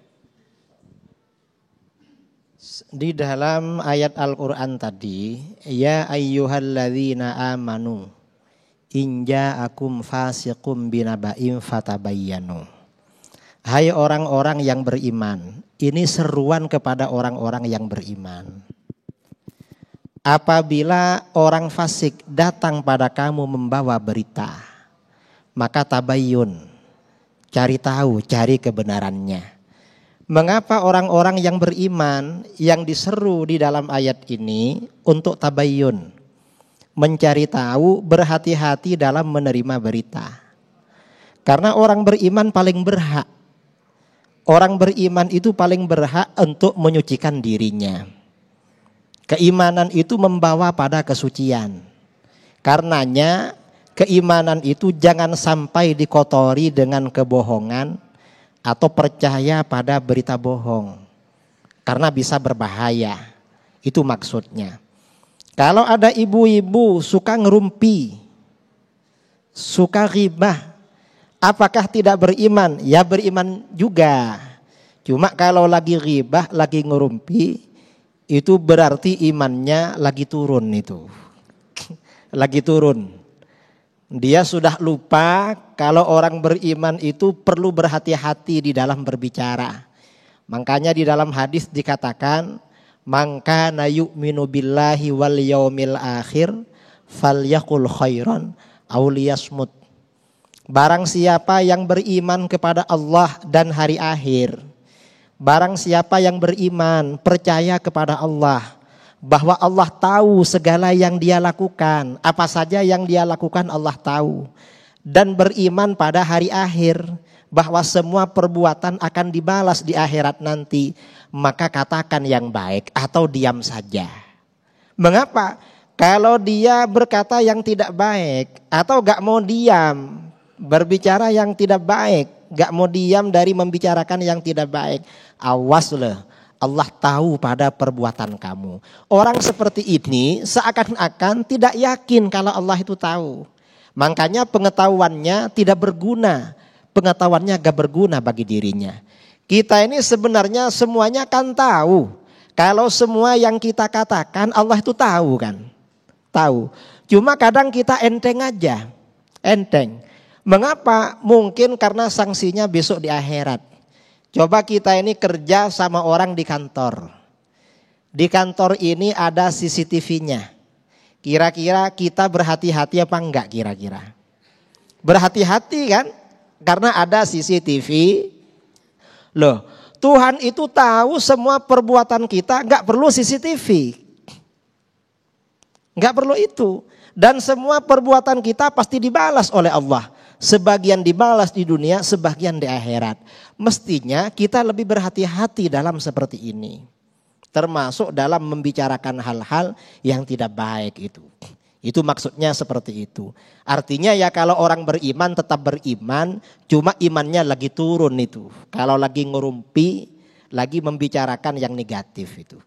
Di dalam ayat Al-Quran tadi, ya ayyuhalladzina amanu inja akum fasiqum binaba'im fatabayyanu. Hai orang-orang yang beriman, ini seruan kepada orang-orang yang beriman. Apabila orang fasik datang pada kamu membawa berita, maka tabayyun, cari tahu, cari kebenarannya. Mengapa orang-orang yang beriman yang diseru di dalam ayat ini untuk tabayyun? Mencari tahu, berhati-hati dalam menerima berita. Karena orang beriman paling berhak. Orang beriman itu paling berhak untuk menyucikan dirinya. Keimanan itu membawa pada kesucian. Karenanya keimanan itu jangan sampai dikotori dengan kebohongan atau percaya pada berita bohong. Karena bisa berbahaya. Itu maksudnya. Kalau ada ibu-ibu suka ngerumpi, suka ghibah, apakah tidak beriman? Ya beriman juga. Cuma kalau lagi ghibah, lagi ngerumpi, itu berarti imannya lagi turun itu. Lagi turun. Dia sudah lupa kalau orang beriman itu perlu berhati-hati di dalam berbicara. Makanya di dalam hadis dikatakan, man kana yu'minu billahi wal yaumil akhir falyaqul khairan aw liyasmut. Barang siapa yang beriman kepada Allah dan hari akhir, barang siapa yang beriman percaya kepada Allah, bahwa Allah tahu segala yang dia lakukan, apa saja yang dia lakukan Allah tahu, dan beriman pada hari akhir, bahwa semua perbuatan akan dibalas di akhirat nanti, maka katakan yang baik atau diam saja. Mengapa? Kalau dia berkata yang tidak baik atau gak mau diam, berbicara yang tidak baik, gak mau diam dari membicarakan yang tidak baik, awas loh, Allah tahu pada perbuatan kamu. Orang seperti ini seakan-akan tidak yakin kalau Allah itu tahu. Makanya pengetahuannya tidak berguna. Pengetahuannya gak berguna bagi dirinya. Kita ini sebenarnya semuanya kan tahu. Kalau semua yang kita katakan Allah itu tahu kan. Tahu. Cuma kadang kita enteng aja. Enteng. Mengapa? Mungkin karena sanksinya besok di akhirat. Coba kita ini kerja sama orang di kantor. Di kantor ini ada CCTV-nya. Kira-kira kita berhati-hati apa enggak kira-kira? Berhati-hati kan? Karena ada CCTV. Loh, Tuhan itu tahu semua perbuatan kita, enggak perlu CCTV. Enggak perlu itu. Dan semua perbuatan kita pasti dibalas oleh Allah. Sebagian dibalas di dunia, sebagian di akhirat. Mestinya kita lebih berhati-hati dalam seperti ini. Termasuk dalam membicarakan hal-hal yang tidak baik itu. Itu maksudnya seperti itu. Artinya ya kalau orang beriman tetap beriman, cuma imannya lagi turun itu. Kalau lagi ngerumpi, lagi membicarakan yang negatif itu.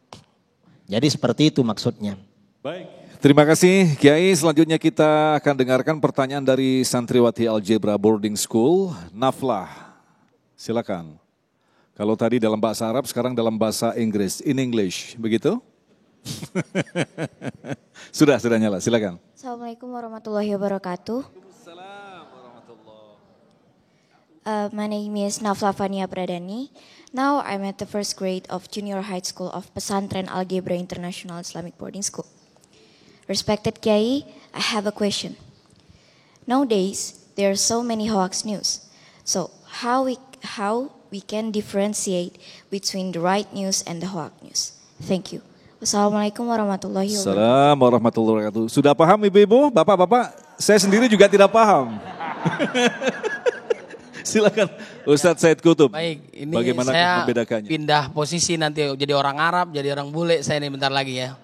Jadi seperti itu maksudnya. Baik. Terima kasih Kiai. Selanjutnya kita akan dengarkan pertanyaan dari santriwati Algebra Boarding School, Naflah. Silakan. Kalau tadi dalam bahasa Arab, sekarang dalam bahasa Inggris, in English, begitu? sudah nyala, silakan. Assalamualaikum warahmatullahi wabarakatuh. My name is Nafla Fania Pradani. Now I'm at the first grade of Junior High School of Pesantren Algebra International Islamic Boarding School. Respected Kiai, I have a question. Nowadays, there are so many hoax news. So how we can differentiate between the right news and the hoax news? Thank you. Wassalamualaikum warahmatullahi wabarakatuh. Assalamualaikum warahmatullahi wabarakatuh. Sudah paham ibu-ibu, bapak-bapak? Saya sendiri juga tidak paham. Silakan Ustadz Said Kutub. Baik, ini bagaimana saya membedakannya? pindah posisi nanti jadi orang Arab, jadi orang bule saya ini bentar lagi ya.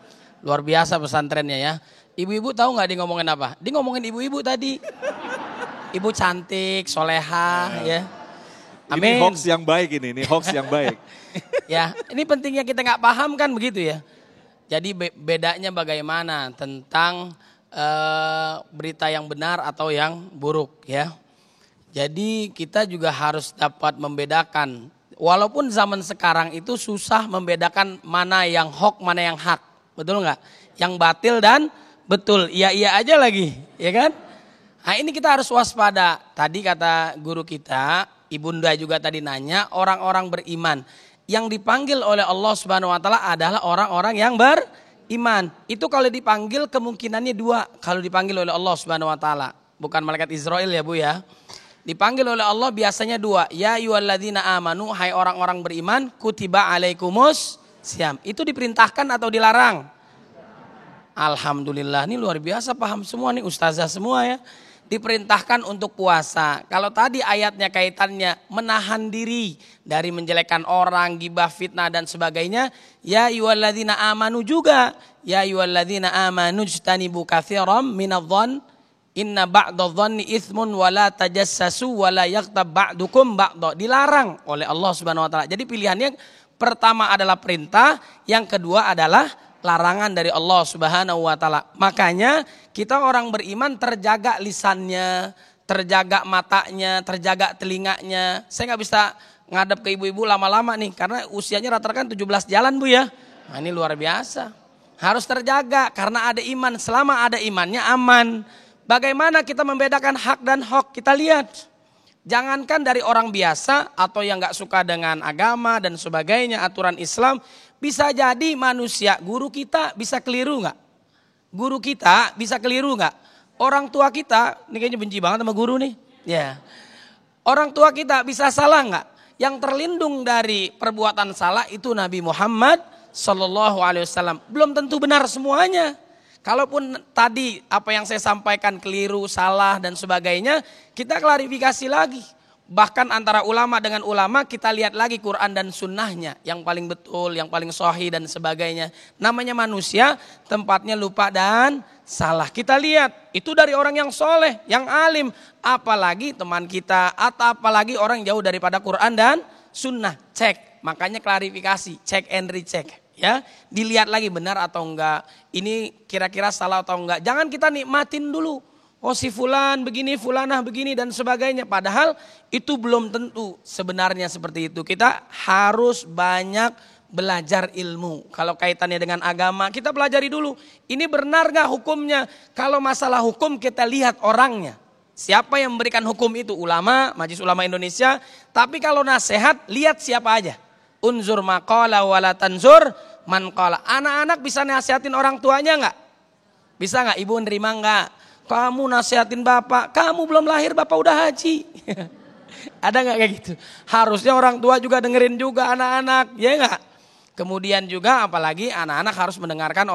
Luar biasa pesantrennya ya. Ibu-ibu tahu nggak dia ngomongin apa? Dia ngomongin ibu-ibu tadi. Ibu cantik, soleha ya. Amin. Ini hoax yang baik ini hoax yang baik. Ya, ini pentingnya kita nggak paham kan begitu ya. Jadi bedanya bagaimana tentang berita yang benar atau yang buruk ya. Jadi kita juga harus dapat membedakan. Walaupun zaman sekarang itu susah membedakan mana yang hoax, mana yang hak. Betul nggak? Yang batil dan betul. Iya aja lagi, ya kan? Nah ini kita harus waspada. Tadi kata guru kita, Ibunda juga tadi nanya, orang-orang beriman. Yang dipanggil oleh Allah Subhanahu Wa Taala adalah orang-orang yang beriman. Itu kalau dipanggil kemungkinannya dua. Kalau dipanggil oleh Allah Subhanahu Wa Taala, bukan malaikat Israel ya Bu ya. Dipanggil oleh Allah biasanya dua. Ya ayyuhalladzina amanu, hai orang-orang beriman, kutiba alaikumus syiyam. Itu diperintahkan atau dilarang? Alhamdulillah, ini luar biasa paham semua nih ustazah semua ya. Diperintahkan untuk puasa. Kalau tadi ayatnya kaitannya menahan diri dari menjelekkan orang, gibah, fitnah dan sebagainya. Ya ayyuhalladzina amanu juga. Ya ayyuhalladzina amanu jtanibu katsiran minadh-dhann inna ba'dadh-dhanni itsmun wa la tajassasu wa la yaghtab ba'dukum ba'dha. Dilarang oleh Allah Subhanahu wa taala. Jadi pilihannya pertama adalah perintah, yang kedua adalah larangan dari Allah Subhanahu wa taala. Makanya kita orang beriman terjaga lisannya, terjaga matanya, terjaga telinganya. Saya nggak bisa ngadep ke ibu-ibu lama-lama nih karena usianya rata-rata kan 17 jalan Bu ya. Nah, ini luar biasa. Harus terjaga karena ada iman. Selama ada imannya aman. Bagaimana kita membedakan hak dan hoax? Kita lihat. Jangankan dari orang biasa atau yang nggak suka dengan agama dan sebagainya, aturan Islam. Bisa jadi manusia, guru kita bisa keliru nggak? Guru kita bisa keliru nggak? Orang tua kita, ini kayaknya benci banget sama guru nih. Ya, orang tua kita bisa salah nggak? Yang terlindung dari perbuatan salah itu Nabi Muhammad Sallallahu Alaihi Wasallam. Belum tentu benar semuanya. Kalaupun tadi apa yang saya sampaikan keliru, salah dan sebagainya, kita klarifikasi lagi. Bahkan antara ulama dengan ulama kita lihat lagi Quran dan sunnahnya. Yang paling betul, yang paling sahih dan sebagainya. Namanya manusia, tempatnya lupa dan salah. Kita lihat, itu dari orang yang soleh, yang alim. Apalagi teman kita, atau apalagi orang jauh daripada Quran dan sunnah. Cek, makanya klarifikasi, check and recheck. Ya, dilihat lagi benar atau enggak, ini kira-kira salah atau enggak. Jangan kita nikmatin dulu, oh si fulan begini, fulanah begini dan sebagainya. Padahal itu belum tentu sebenarnya seperti itu. Kita harus banyak belajar ilmu. Kalau kaitannya dengan agama, kita pelajari dulu. Ini benar gak hukumnya? Kalau masalah hukum kita lihat orangnya. Siapa yang memberikan hukum itu? Ulama, Majelis Ulama Indonesia. Tapi kalau nasihat, lihat siapa aja. Unzur maqala wala tanzur man qala. Anak-anak bisa nasihatin orang tuanya enggak? Bisa enggak? Ibu nerima enggak? Kamu nasihatin bapak, kamu belum lahir bapak udah haji. Ada enggak kayak gitu? Harusnya orang tua juga dengerin juga anak-anak, ya enggak? Kemudian juga apalagi anak-anak harus mendengarkan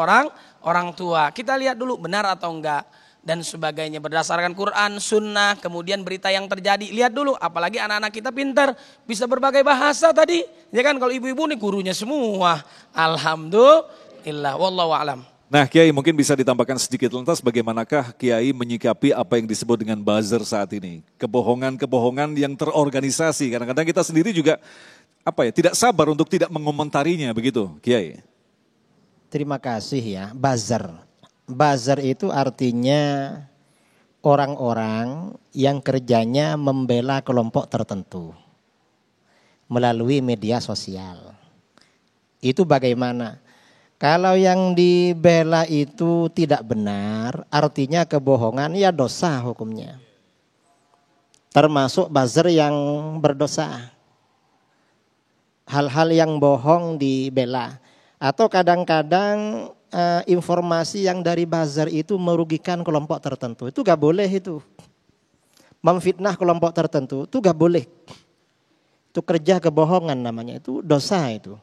orang tua. Kita lihat dulu benar atau enggak. Dan sebagainya berdasarkan Quran, sunnah, kemudian berita yang terjadi. Lihat dulu, apalagi anak-anak kita pintar, bisa berbagai bahasa tadi. Ya kan kalau ibu-ibu nih gurunya semua. Alhamdulillah, wallahu a'lam. Nah Kiai mungkin bisa ditambahkan sedikit lantas bagaimanakah Kiai menyikapi apa yang disebut dengan buzzer saat ini. Kebohongan-kebohongan yang terorganisasi. Kadang-kadang kita sendiri juga tidak sabar untuk tidak mengomentarinya begitu Kiai. Terima kasih ya, buzzer. Buzzer itu artinya orang-orang yang kerjanya membela kelompok tertentu melalui media sosial. Itu bagaimana? Kalau yang dibela itu tidak benar, artinya kebohongan ya dosa hukumnya. Termasuk buzzer yang berdosa. Hal-hal yang bohong dibela. Atau kadang-kadang informasi yang dari buzzer itu merugikan kelompok tertentu. Itu gak boleh itu. Memfitnah kelompok tertentu itu gak boleh. Itu kerja kebohongan namanya, itu dosa itu.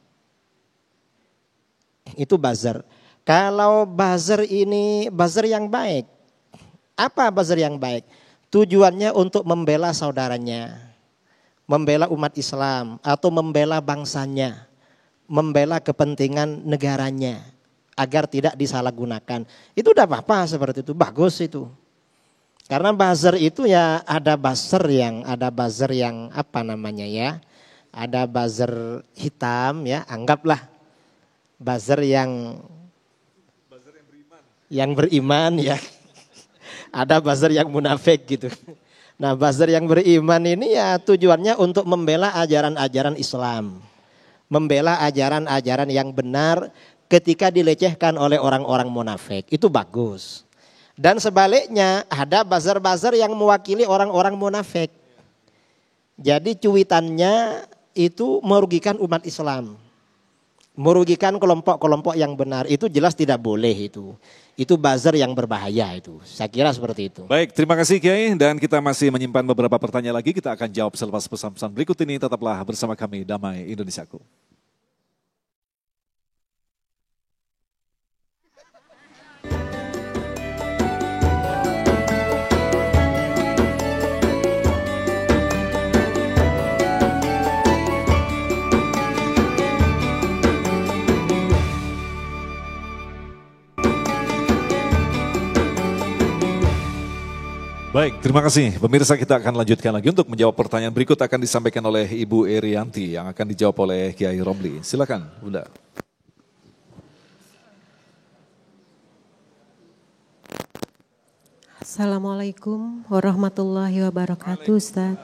Itu buzzer. Kalau buzzer ini buzzer yang baik. Apa buzzer yang baik? Tujuannya untuk membela saudaranya. Membela umat Islam atau membela bangsanya. Membela kepentingan negaranya agar tidak disalahgunakan. Itu udah apa-apa seperti itu, bagus itu. Karena buzzer itu ya ada buzzer yang apa namanya ya? Ada buzzer hitam ya, anggaplah buzzer yang beriman ya. Ada buzzer yang munafik gitu. Nah, buzzer yang beriman ini ya tujuannya untuk membela ajaran-ajaran Islam. Membela ajaran-ajaran yang benar ketika dilecehkan oleh orang-orang munafik. Itu bagus. Dan sebaliknya ada buzzer-buzzer yang mewakili orang-orang munafik. Jadi cuitannya itu merugikan umat Islam. Merugikan kelompok-kelompok yang benar, itu jelas tidak boleh itu. Itu buzzer yang berbahaya itu. Saya kira seperti itu. Baik, terima kasih Kiai dan kita masih menyimpan beberapa pertanyaan lagi. Kita akan jawab selepas pesan-pesan berikut ini. Tetaplah bersama kami Damai Indonesiaku. Baik, terima kasih. Pemirsa kita akan lanjutkan lagi untuk menjawab pertanyaan berikut akan disampaikan oleh Ibu Erianti yang akan dijawab oleh Kiai Romli. Silakan, Bunda. Assalamualaikum warahmatullahi wabarakatuh, Ustaz.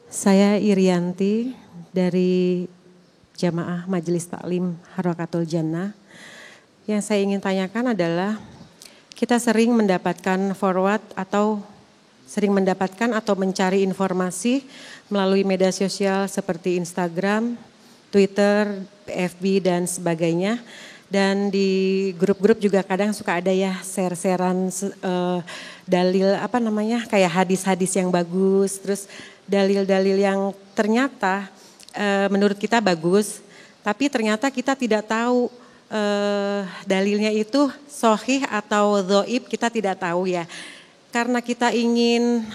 Saya Irianti dari Jamaah Majelis Taklim Harakatul Jannah. Yang saya ingin tanyakan adalah kita sering mendapatkan forward atau sering mendapatkan atau mencari informasi melalui media sosial seperti Instagram, Twitter, FB dan sebagainya. Dan di grup-grup juga kadang suka ada ya share-sharean dalil kayak hadis-hadis yang bagus, terus dalil-dalil yang ternyata menurut kita bagus, tapi ternyata kita tidak tahu dalilnya itu sahih atau dhaif, kita tidak tahu ya. Karena kita ingin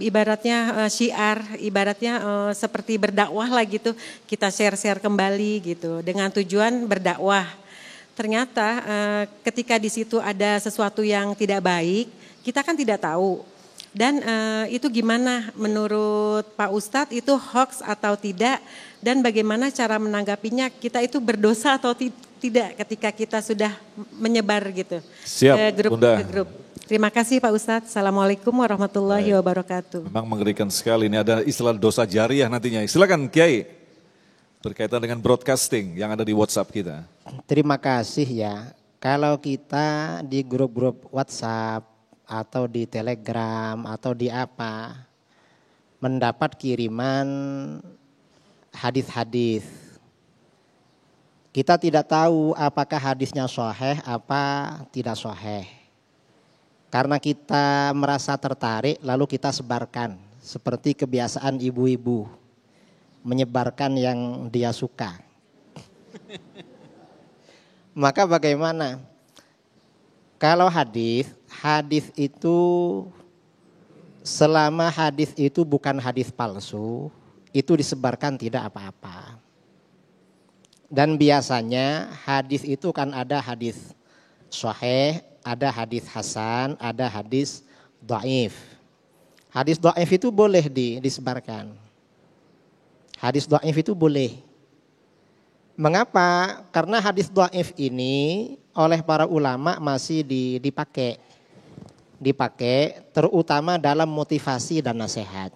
ibaratnya syiar, ibaratnya seperti berdakwah lah gitu, kita share-share kembali gitu dengan tujuan berdakwah. Ternyata ketika di situ ada sesuatu yang tidak baik, kita kan tidak tahu. Dan itu gimana menurut Pak Ustadz, itu hoax atau tidak, dan bagaimana cara menanggapinya, kita itu berdosa atau tidak ketika kita sudah menyebar gitu. Siap, ke grup, Bunda. ke grup. Terima kasih Pak Ustadz. Assalamualaikum warahmatullahi wabarakatuh. Memang mengerikan sekali, ini ada istilah dosa jariah nantinya. Silakan Kiai, berkaitan dengan broadcasting yang ada di WhatsApp kita. Terima kasih ya. Kalau kita di grup-grup WhatsApp atau di Telegram atau di apa, mendapat kiriman hadis-hadis, kita tidak tahu apakah hadisnya sahih apa tidak sahih. Karena kita merasa tertarik lalu kita sebarkan, seperti kebiasaan ibu-ibu menyebarkan yang dia suka. Maka bagaimana? Kalau hadis itu selama hadis itu bukan hadis palsu, itu disebarkan tidak apa-apa. Dan biasanya hadis itu kan ada hadis sahih, ada hadis hasan, ada hadis dhaif. Hadis dhaif itu boleh disebarkan. Hadis dhaif itu boleh. Mengapa? Karena hadis dhaif ini oleh para ulama masih dipakai. Dipakai terutama dalam motivasi dan nasihat.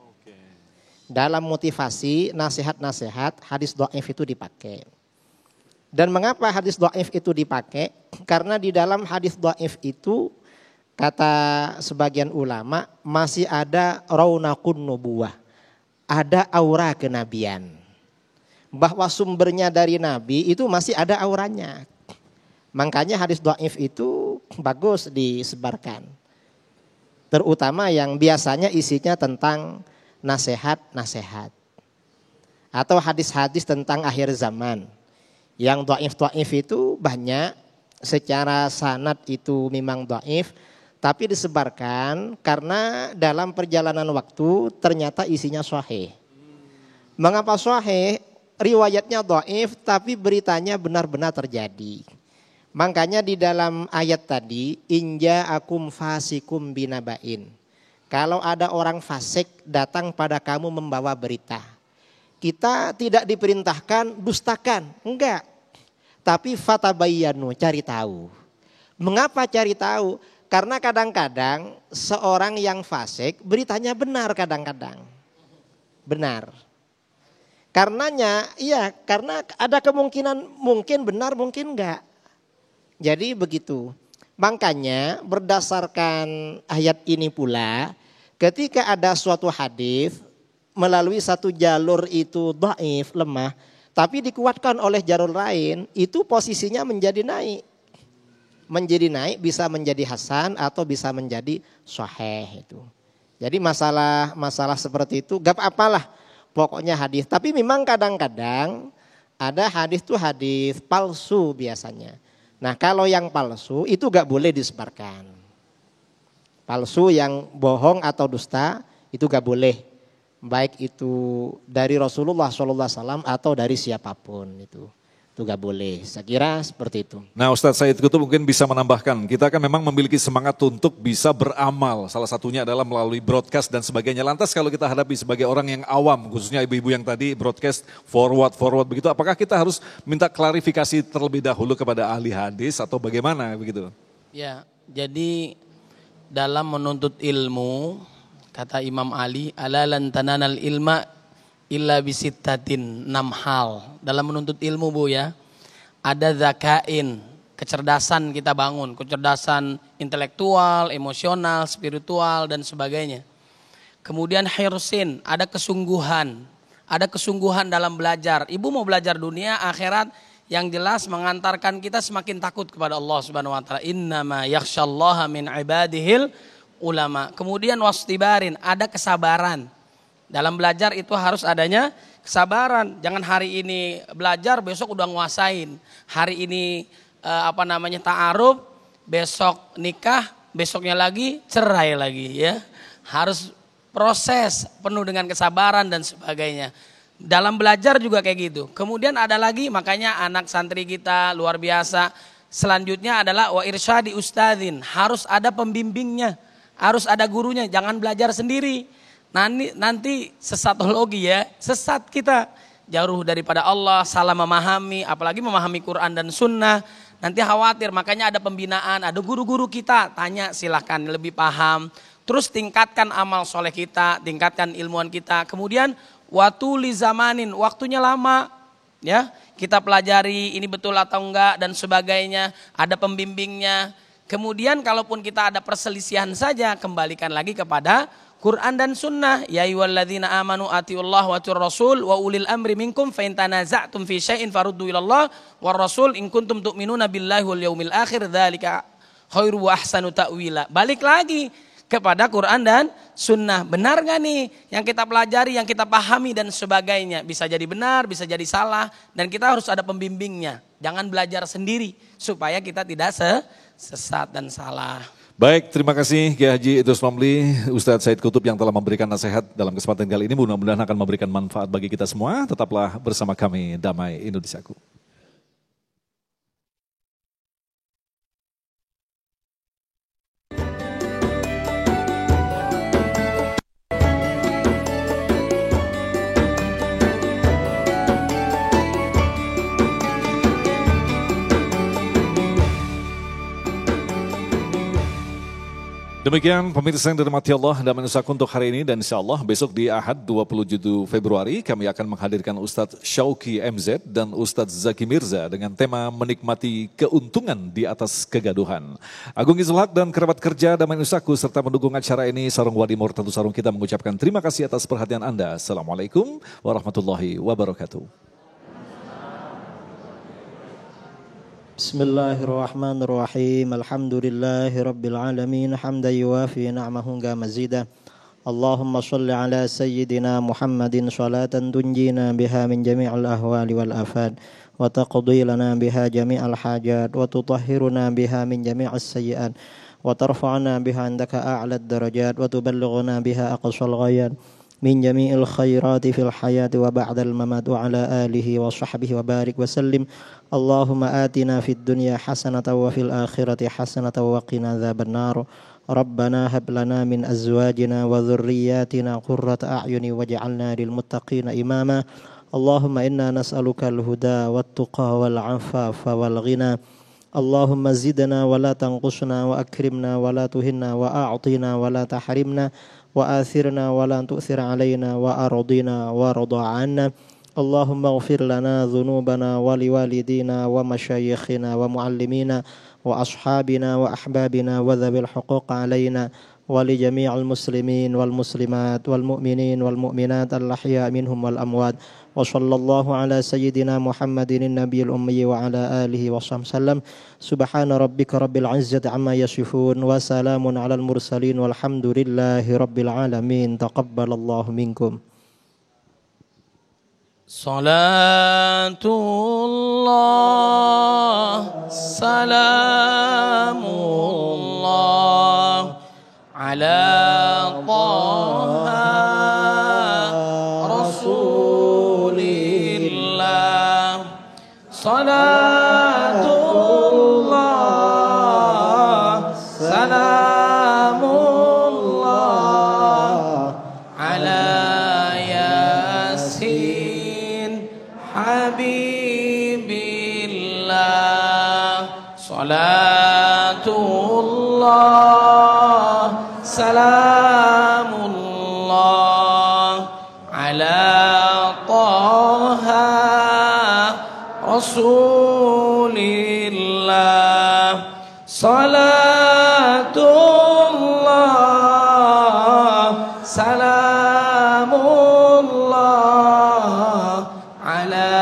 Dalam motivasi, nasihat-nasihat, hadis dhaif itu dipakai. Dan mengapa hadis dhaif itu dipakai? Karena di dalam hadis dhaif itu kata sebagian ulama masih ada raunaqun nubuwah. Ada aura kenabian. Bahwa sumbernya dari nabi itu masih ada auranya. Makanya hadis dhaif itu bagus disebarkan. Terutama yang biasanya isinya tentang nasihat-nasihat. Atau hadis-hadis tentang akhir zaman. Yang dhaif-dhaif itu banyak, secara sanad itu memang dhaif, tapi disebarkan karena dalam perjalanan waktu ternyata isinya sahih. Mengapa sahih? Riwayatnya dhaif tapi beritanya benar-benar terjadi. Makanya di dalam ayat tadi, inja akum fasikum binabain. Kalau ada orang fasik datang pada kamu membawa berita. Kita tidak diperintahkan dustakan, enggak. Tapi fatabayyanu, cari tahu. Mengapa cari tahu? Karena kadang-kadang seorang yang fasik beritanya benar kadang-kadang. Benar. Karenanya, iya karena ada kemungkinan mungkin benar mungkin enggak. Jadi begitu. Makanya berdasarkan ayat ini pula ketika ada suatu hadis melalui satu jalur itu dhaif, lemah, tapi dikuatkan oleh jalur lain, itu posisinya menjadi naik. Menjadi naik bisa menjadi hasan atau bisa menjadi sahih itu. Jadi masalah seperti itu gak apalah pokoknya hadis. Tapi memang kadang-kadang ada hadis tuh hadis palsu biasanya. Nah kalau yang palsu itu gak boleh disebarkan. Palsu yang bohong atau dusta itu gak boleh. Baik itu dari Rasulullah SAW atau dari siapapun itu gak boleh. Saya kira seperti itu. Nah Ustadz Said Kutub mungkin bisa menambahkan, kita kan memang memiliki semangat untuk bisa beramal. Salah satunya adalah melalui broadcast dan sebagainya. Lantas kalau kita hadapi sebagai orang yang awam, khususnya ibu-ibu yang tadi broadcast forward begitu, apakah kita harus minta klarifikasi terlebih dahulu kepada ahli hadis atau bagaimana begitu? Ya, jadi dalam menuntut ilmu, kata Imam Ali, ala lan tananal ilma illa bisittatin, 6 hal. Dalam menuntut ilmu Bu ya, ada zakain, kecerdasan kita bangun, kecerdasan intelektual, emosional, spiritual dan sebagainya. Kemudian hirsin, ada kesungguhan dalam belajar. Ibu mau belajar dunia, akhirat, yang jelas mengantarkan kita semakin takut kepada Allah Subhanahu wa taala. Innama yakhsyallaha min ibadihil ulama. Kemudian wastibarin, ada kesabaran. Dalam belajar itu harus adanya kesabaran. Jangan hari ini belajar, besok udah nguasain. Hari ini ta'aruf, besok nikah, besoknya lagi cerai lagi ya. Harus proses penuh dengan kesabaran dan sebagainya. Dalam belajar juga kayak gitu. Kemudian ada lagi, makanya anak santri kita luar biasa. Selanjutnya adalah wa irsyadi ustadzin, harus ada pembimbingnya. Harus ada gurunya, jangan belajar sendiri. Nanti sesatologi ya, sesat kita. Jauh daripada Allah, salah memahami, apalagi memahami Quran dan Sunnah. Nanti khawatir, makanya ada pembinaan, ada guru-guru kita. Tanya silahkan, lebih paham. Terus tingkatkan amal soleh kita, tingkatkan ilmuwan kita. Kemudian watuli zamanin, waktunya lama. Ya, kita pelajari ini betul atau enggak dan sebagainya. Ada pembimbingnya. Kemudian kalaupun kita ada perselisihan saja, kembalikan lagi kepada Quran dan Sunnah. Ya ayyuhalladzina amanu atiullah wa atir rasul wa ulil amri minkum fa in tanaza'tum fi syai'in faruddu ilallah war rasul in kuntum tu'minuna billahi wal yaumil akhir dzalika khairu wa ahsanu ta'wila. Balik lagi kepada Quran dan Sunnah. Benar gak nih yang kita pelajari, yang kita pahami dan sebagainya. Bisa jadi benar, bisa jadi salah. Dan kita harus ada pembimbingnya. Jangan belajar sendiri supaya kita tidak sesat dan salah. Baik, terima kasih Kiai Haji Idrus Ramli, Ustadz Said Kutub yang telah memberikan nasihat dalam kesempatan kali ini. Mudah-mudahan akan memberikan manfaat bagi kita semua. Tetaplah bersama kami, Damai Indonesiaku. Demikian pemirsa yang dirahmati Allah dan menyesak untuk hari ini, dan insya Allah besok di Ahad 27 Februari kami akan menghadirkan Ustadz Syauqi MZ dan Ustadz Zaki Mirza dengan tema menikmati keuntungan di atas kegaduhan. Agung Izul Haq dan kerabat kerja Damai Nusaku serta mendukung acara ini Sarung Wadimor tentu Sarung kita mengucapkan terima kasih atas perhatian Anda. Assalamualaikum warahmatullahi wabarakatuh. Bismillahirrahmanirrahim. Alhamdulillahirabbil alamin hamdan yuwafi ni'amahu wa mazida. Allahumma shalli ala sayyidina Muhammadin salatan tunjina biha min jami'il ahwali wal afat wa taqdi lana biha jami'al hajat wa tutahhiruna biha min jami'is sayyi'at wa tarfa'una biha 'indaka a'lad darajat wa tuballighuna biha aqsal ghayat min jami'il khairati fil hayati wa ba'dal mamat wa ala alihi wa sahbihi wa barik wa sallim. Allahumma atina fid dunya hasanatan wa fil akhirati hasanatan wa qina adzabannar. Rabbana hab lana min azwajina wa dhurriyyatina qurrata a'yuni waj'alna lil muttaqina imama. Allahumma inna nas'aluka al-huda wat tuqa wal 'afafa wal ghina. Allahumma zidna wa la tanqusna wa akrimna wa la tuhinna wa a'tina wa la tahrimna wa athirna wa la tu'thir alaina wa ardina wa rida 'anna. Allahumma ighfir lana dhunubana wa liwalidina wa masyayikhina wa muallimina wa ashabina wa ahbabina wa dhabil huquq alaina wa li jami'il muslimin wal muslimat wal mu'minin wal mu'minat al-ahya minhum wal amwat. Wa sallallahu ala sayyidina Muhammadin nabiyil ummi wa ala alihi wa sallam. Subhana rabbika rabbil izzati amma yasifun wa salamun alal mursalin walhamdulillahi rabbil alamin. Taqabbalallahu minkum. Salatullah salamullah ala Taha Rasulillah. Salatullah salamullah ala Yasin Habibillah. Salatullah salamullah ala Taha Rasulillah. Salatullah salamullah ala